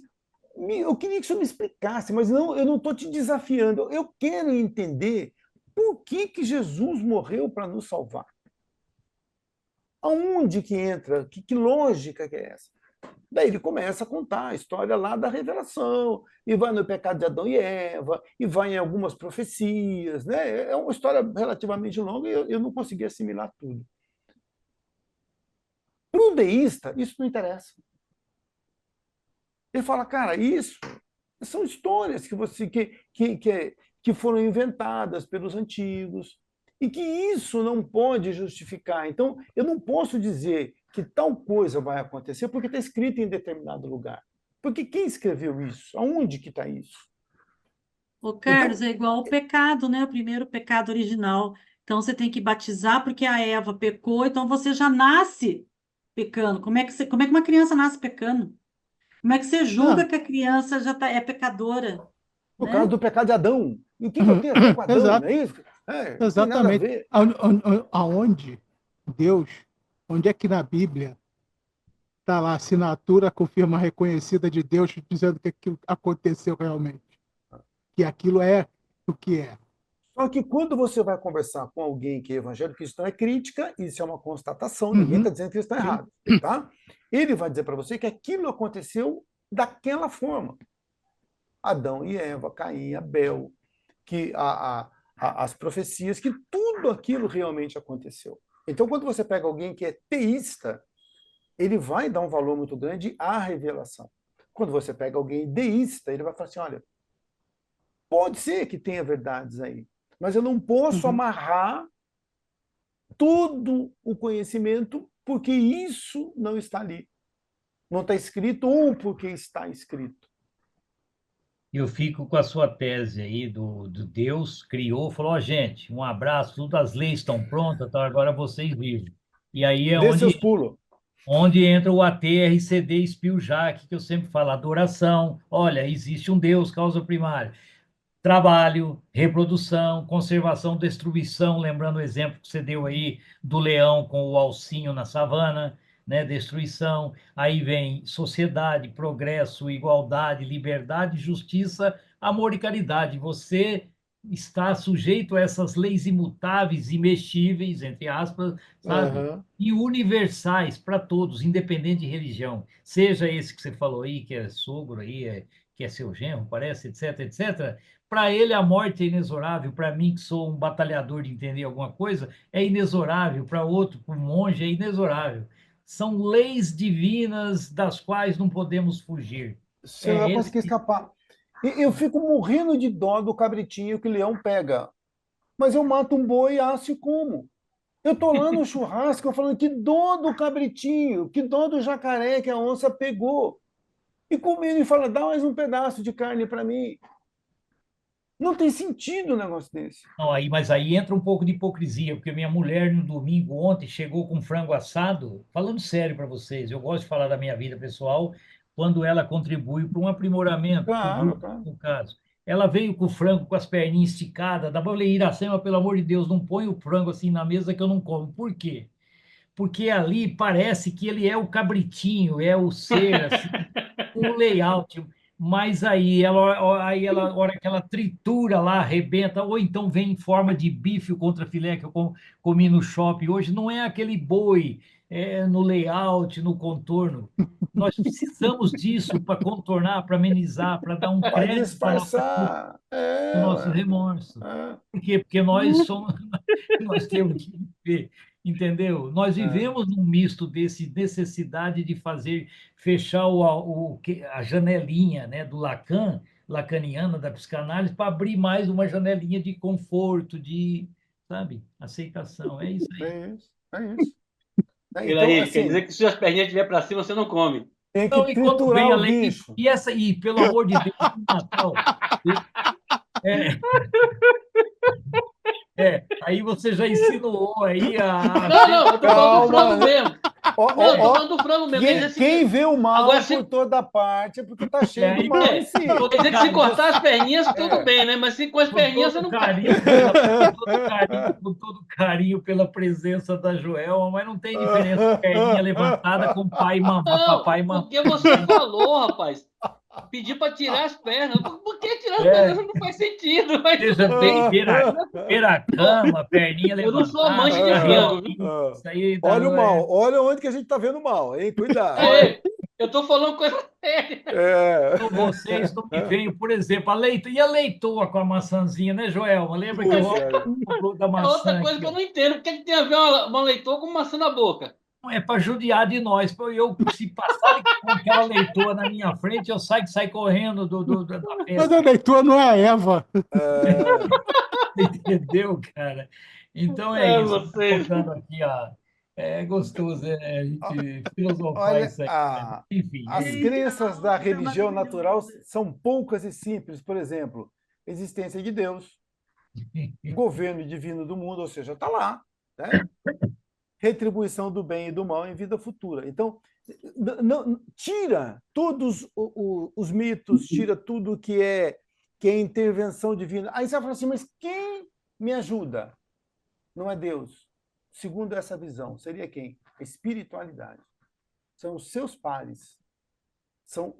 eu queria que o senhor me explicasse, mas não, eu não estou te desafiando, eu quero entender por que Jesus morreu para nos salvar. Aonde que entra? Que lógica que é essa? Daí ele começa a contar a história lá da revelação, e vai no pecado de Adão e Eva, e vai em algumas profecias, né? É uma história relativamente longa e eu não consegui assimilar tudo. Para o deísta, isso não interessa. Ele fala, cara, isso são histórias que foram inventadas pelos antigos e que isso não pode justificar. Então, eu não posso dizer que tal coisa vai acontecer porque está escrito em determinado lugar. Porque quem escreveu isso? Aonde que está isso? Ô, Carlos, é igual o pecado, né? O primeiro pecado original. Então, você tem que batizar porque a Eva pecou, então você já nasce pecando. Como é que uma criança nasce pecando? Como é que você julga Não, que a criança é pecadora, Por causa né? do pecado de Adão. E o que eu tenho a ver com Adão? Não exato, é isso? Não tem nada a exatamente. ver. Aonde Deus, onde é que na Bíblia está lá a assinatura, com firma reconhecida de Deus, dizendo que aquilo aconteceu realmente? Que aquilo é o que é. Só que quando você vai conversar com alguém que é evangélico cristão, é crítica, isso é uma constatação, ninguém está dizendo que eles estão errados. Tá? Ele vai dizer para você que aquilo aconteceu daquela forma. Adão e Eva, Caim, Abel, que as profecias, que tudo aquilo realmente aconteceu. Então, quando você pega alguém que é teísta, ele vai dar um valor muito grande à revelação. Quando você pega alguém deísta, ele vai falar assim, olha, pode ser que tenha verdades aí, mas eu não posso amarrar todo o conhecimento porque isso não está ali. Não está escrito ou porque está escrito. Eu fico com a sua tese aí do Deus criou, falou, ó, gente, um abraço, todas as leis estão prontas, então agora vocês vivem. E aí é Dê seus pulos. onde entra o ATRCD Spiljack, que eu sempre falo, adoração. Olha, existe um Deus, causa primária. Trabalho, reprodução, conservação, destruição, lembrando o exemplo que você deu aí do leão com o alcinho na savana, né? Destruição. Aí vem sociedade, progresso, igualdade, liberdade, justiça, amor e caridade. Você está sujeito a essas leis imutáveis, imexíveis, entre aspas, sabe? Uhum. E universais para todos, independente de religião. Seja esse que você falou aí, que é sogro aí, que é seu genro, parece, etc, etc. Para ele, a morte é inexorável. Para mim, que sou um batalhador de entender alguma coisa, é inexorável. Para outro, para um monge, é inexorável. São leis divinas das quais não podemos fugir. Você não vai Esse. conseguir escapar. E eu fico morrendo de dó do cabritinho que o leão pega. Mas eu mato um boi e asso e como. Eu estou lá no churrasco falando que dó do cabritinho, que dó do jacaré que a onça pegou. E comendo e fala, dá mais um pedaço de carne para mim. Não tem sentido um negócio desse. Não, mas aí entra um pouco de hipocrisia, porque minha mulher no domingo ontem chegou com frango assado, falando sério para vocês, eu gosto de falar da minha vida pessoal, quando ela contribui para um aprimoramento, para o Claro, grupo, claro. no caso. Ela veio com o frango com as perninhas esticadas, da falei, Iracema, pelo amor de Deus, não põe o frango assim na mesa que eu não como. Por quê? Porque ali parece que ele é o cabritinho, é o ser, assim, o layout, mas a hora que ela tritura lá, arrebenta, ou então vem em forma de bife contra filé que eu comi no shopping hoje, não é aquele boi no layout, no contorno. Nós precisamos disso para contornar, para amenizar, para dar um Para crédito para nossa culpa, disfarçar. para o nosso remorso. É. Por quê? Porque nós temos que viver, entendeu? Nós vivemos num misto desse necessidade de fazer fechar a janelinha, né, do Lacan, lacaniana da psicanálise, para abrir mais uma janelinha de conforto, de, sabe, aceitação. É isso aí. É isso. É isso. Ele Então, aí, quer assim, dizer que se as perninhas estiver para cima, você não come. Tem que Então, e quando triturar vem a o lei, bicho. e pelo amor de Deus, no Natal, é, aí você já insinuou aí a Não, não, eu tô falando do Calma, frango mesmo. Ó, Não, eu tô ó, ó. falando do frango mesmo. Quer dizer, Quem vê o mal agora, por toda parte é porque tá cheio do aí mal em é, si. quer dizer que se cortar as perninhas, tudo É. bem, né? Mas se com as perninhas você não faz. com todo carinho pela presença da Joelma, mas não tem diferença perninha levantada com pai e mamãe, papai Não, e mamãe. porque você falou, rapaz. Pedir para tirar as pernas. Por que tirar as É, pernas? Não faz sentido. Mas seja tudo bem. beira a Ó, cama, perninha eu não sou levantada, amante de frango, viu? isso aí Olha o mal, olha onde que a gente tá vendo mal, hein? Cuidado. É, eu tô falando coisa séria. É. então vocês não me veem, por exemplo, e a leitoa com a maçãzinha, né, Joelma? Lembra que a Pois gente é. comprou da É outra maçã coisa aqui, que eu ó? não entendo. Por que tem a ver uma leitoa com maçã na boca? Não é para judiar de nós. Se passarem com aquela leitoa na minha frente, eu saio correndo da Mas festa. a leitura não é a Eva. É. Entendeu, cara? Então é É, isso. vocês. Voltando aqui, ó, é gostoso a gente filosofar Olha, isso aí, né? Enfim, é as isso. crenças da Nossa, religião natural maravilhoso. são poucas e simples. Por exemplo, existência de Deus, governo divino do mundo, ou seja, está lá, né? Retribuição do bem e do mal em vida futura. Então, tira todos os mitos, tira tudo que é intervenção divina. Aí você vai falar assim, mas quem me ajuda? Não é Deus. Segundo essa visão, seria quem? A espiritualidade. São os seus pares. São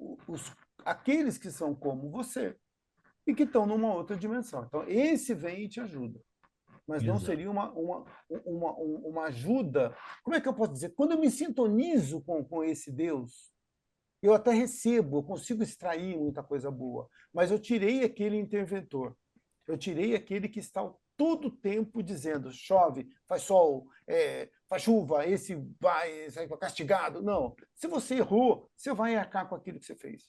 aqueles que são como você e que estão numa outra dimensão. Então, esse vem e te ajuda. Mas não Exato. seria uma ajuda. Como é que eu posso dizer? Quando eu me sintonizo com esse Deus, eu até recebo, eu consigo extrair muita coisa boa, mas eu tirei aquele interventor, eu tirei aquele que está todo tempo dizendo chove, faz sol, faz chuva, esse vai sair castigado. Não. Se você errou, você vai arcar com aquilo que você fez.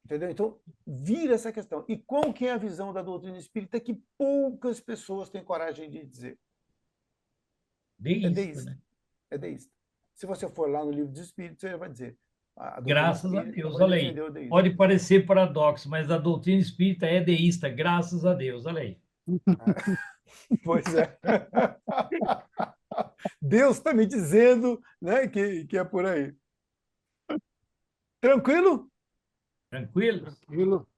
Entendeu? Então, vira essa questão. E qual que é a visão da doutrina espírita que poucas pessoas têm coragem de dizer? É Deísta, deísta. né? É deísta. Se você for lá no livro dos Espíritos, você vai dizer. A doutrina Graças a espírita Deus, vai olha defender aí. o deísmo. Pode parecer paradoxo, mas a doutrina espírita é deísta, graças a Deus, olha aí. Pois é. Deus está me dizendo, né, que é por aí. Tranquilo? Tranquilo? Tranquilo.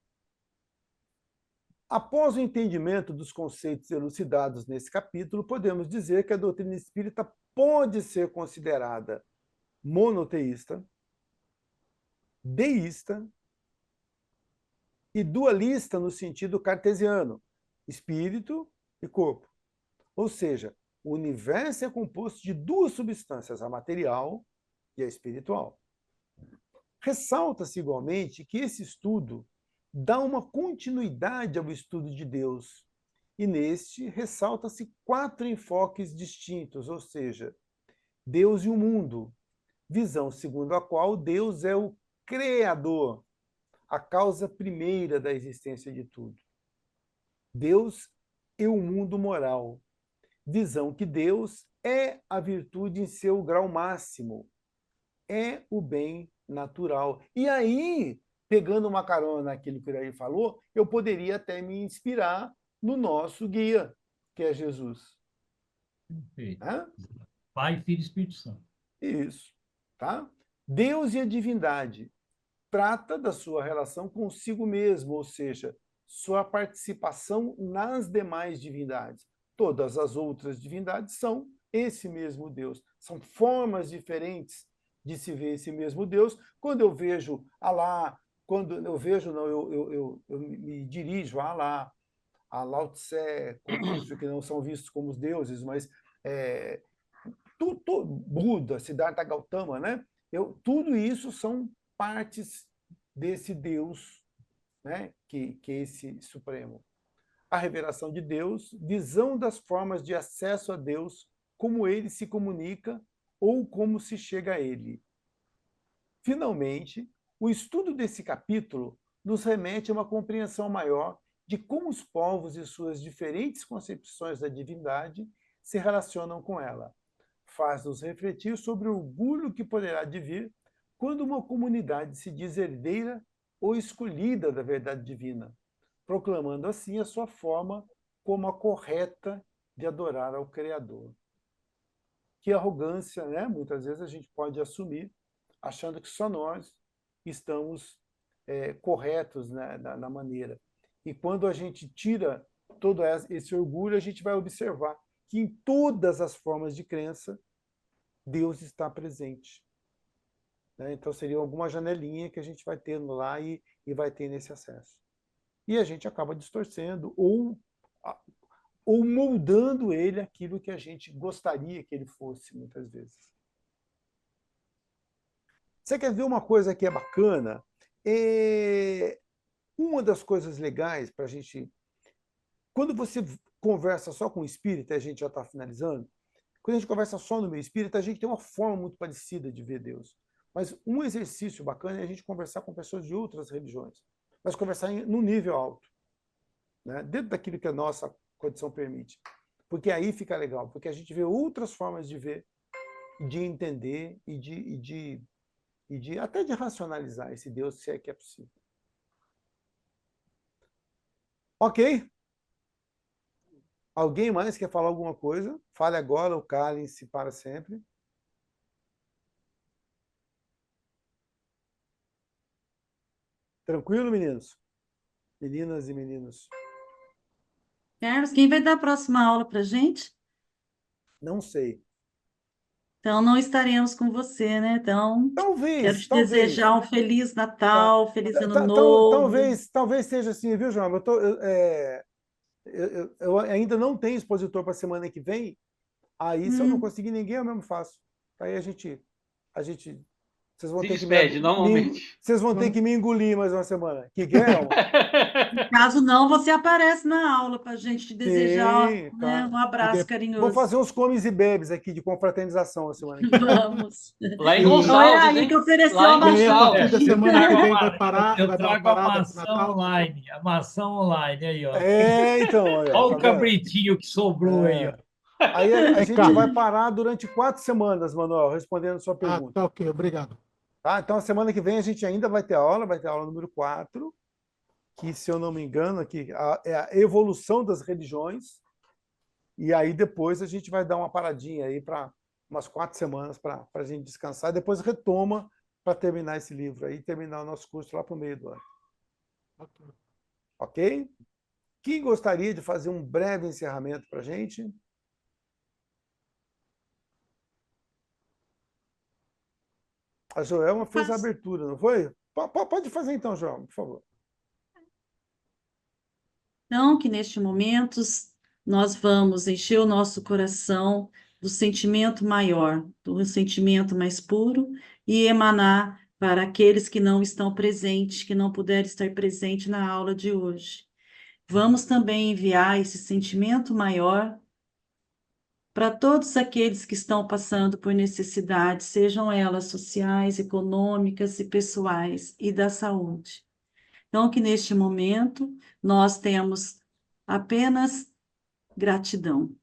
Após o entendimento dos conceitos elucidados nesse capítulo, podemos dizer que a doutrina espírita pode ser considerada monoteísta, deísta e dualista no sentido cartesiano, espírito e corpo. Ou seja, o universo é composto de duas substâncias, a material e a espiritual. Ressalta-se igualmente que esse estudo dá uma continuidade ao estudo de Deus, e neste ressalta-se 4 enfoques distintos, ou seja, Deus e o mundo, visão segundo a qual Deus é o Criador, a causa primeira da existência de tudo. Deus e o mundo moral, visão que Deus é a virtude em seu grau máximo, é o bem natural. E aí, pegando uma carona naquilo que o Iraí falou, eu poderia até me inspirar no nosso guia, que é Jesus. Perfeito. Né? Pai, Filho e Espírito Santo. Isso. Tá? Deus e a divindade trata da sua relação consigo mesmo, ou seja, sua participação nas demais divindades. Todas as outras divindades são esse mesmo Deus. São formas diferentes de se ver esse mesmo Deus. Quando eu vejo Alá, quando eu vejo, não, eu me dirijo a Alá, a Lao Tse, Confúcio, que não são vistos como os deuses, mas Buda, Siddhartha Gautama, né? Tudo isso são partes desse Deus, né? que é esse Supremo. A revelação de Deus, visão das formas de acesso a Deus, como ele se comunica ou como se chega a ele. Finalmente, o estudo desse capítulo nos remete a uma compreensão maior de como os povos e suas diferentes concepções da divindade se relacionam com ela. Faz-nos refletir sobre o orgulho que poderá advir quando uma comunidade se diz herdeira ou escolhida da verdade divina, proclamando assim a sua forma como a correta de adorar ao Criador. Que arrogância, né? Muitas vezes a gente pode assumir, achando que só nós estamos corretos, né, na maneira. E quando a gente tira todo esse orgulho, a gente vai observar que em todas as formas de crença, Deus está presente. Né? Então, seria alguma janelinha que a gente vai tendo lá e vai ter nesse acesso. E a gente acaba distorcendo ou moldando ele aquilo que a gente gostaria que ele fosse, muitas vezes. Você quer ver uma coisa que é bacana? Uma das coisas legais para a gente... Quando você conversa só com o espírita, a gente já está finalizando, quando a gente conversa só no meio espírita, a gente tem uma forma muito parecida de ver Deus. Mas um exercício bacana é a gente conversar com pessoas de outras religiões, mas conversar num nível alto, né? Dentro daquilo que a nossa condição permite. Porque aí fica legal, porque a gente vê outras formas de ver, de entender e até de racionalizar esse Deus, se é que é possível. Ok? Alguém mais quer falar alguma coisa? Fale agora ou calem-se para sempre. Tranquilo, meninos? Meninas e meninos? Carlos, quem vai dar a próxima aula para a gente? Não sei. Então, não estaremos com você, né? Então, quero te Talvez. desejar um Feliz Tá. Natal, Feliz Ano Novo. Talvez seja assim, viu, João? Eu ainda não tenho expositor para a semana que vem, aí se eu não conseguir ninguém, eu mesmo faço. Aí a gente vocês vão Se ter despede, normalmente. Vocês vão ter que me engolir mais uma semana. Que guerra? Caso não, você aparece na aula para a gente te desejar, Sim, né, tá. um abraço Vou carinhoso. fazer uns comes e bebes aqui de confraternização a semana que vem. Vamos. Lá em Então, é Gonçalves, aí hein? que ofereceu Lá a em E aí, a partir Gonçalves. da semana que vem, vai parar, Eu vai dar uma trago a parada pro maçã Natal. online, a maçã online aí, ó. Então, aí, ó, Olha tá o vendo? cabritinho que sobrou aí, ó. Aí a gente Cara. vai parar durante 4 semanas, Manuel, respondendo a sua Ah, pergunta. tá ok, obrigado. Tá? Então, a semana que vem a gente ainda vai ter aula número 4, que, se eu não me engano, aqui, é a evolução das religiões, e aí depois a gente vai dar uma paradinha aí para umas 4 semanas para a gente descansar, e depois retoma para terminar esse livro aí, terminar o nosso curso lá para o meio do ano. Ok. Ok? Quem gostaria de fazer um breve encerramento para a gente? A Joelma fez a abertura, não foi? Pode fazer então, Joelma, por favor. Então, que neste momento nós vamos encher o nosso coração do sentimento maior, do sentimento mais puro e emanar para aqueles que não estão presentes, que não puderam estar presentes na aula de hoje. Vamos também enviar esse sentimento maior para todos aqueles que estão passando por necessidades, sejam elas sociais, econômicas e pessoais, e da saúde. Então, que neste momento nós temos apenas gratidão.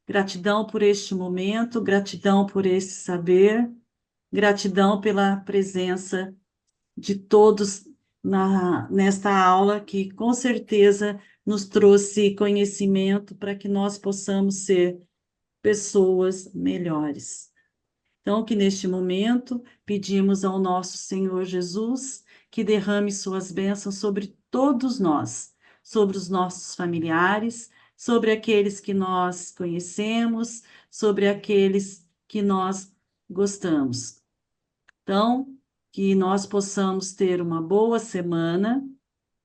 Gratidão por este momento, gratidão por esse saber, gratidão pela presença de todos nesta aula, que com certeza nos trouxe conhecimento para que nós possamos ser pessoas melhores. Então, que neste momento pedimos ao nosso Senhor Jesus que derrame suas bênçãos sobre todos nós, sobre os nossos familiares, sobre aqueles que nós conhecemos, sobre aqueles que nós gostamos. Então, que nós possamos ter uma boa semana,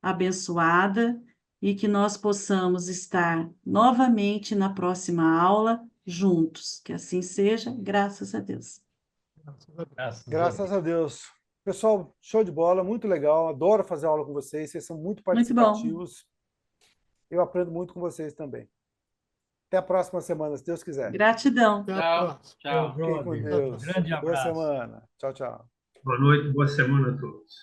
abençoada, e que nós possamos estar novamente na próxima aula juntos. Que assim seja, graças a Deus. Graças a Deus. Pessoal, show de bola, muito legal. Adoro fazer aula com vocês. Vocês são muito Muito bom. participativos. Eu aprendo muito com vocês também. Até a próxima semana, se Deus quiser. Gratidão. Até a Tchau. próxima. Tchau. Fiquem com Deus. Grande Boa abraço. semana. Tchau, tchau. Boa noite, boa semana a todos.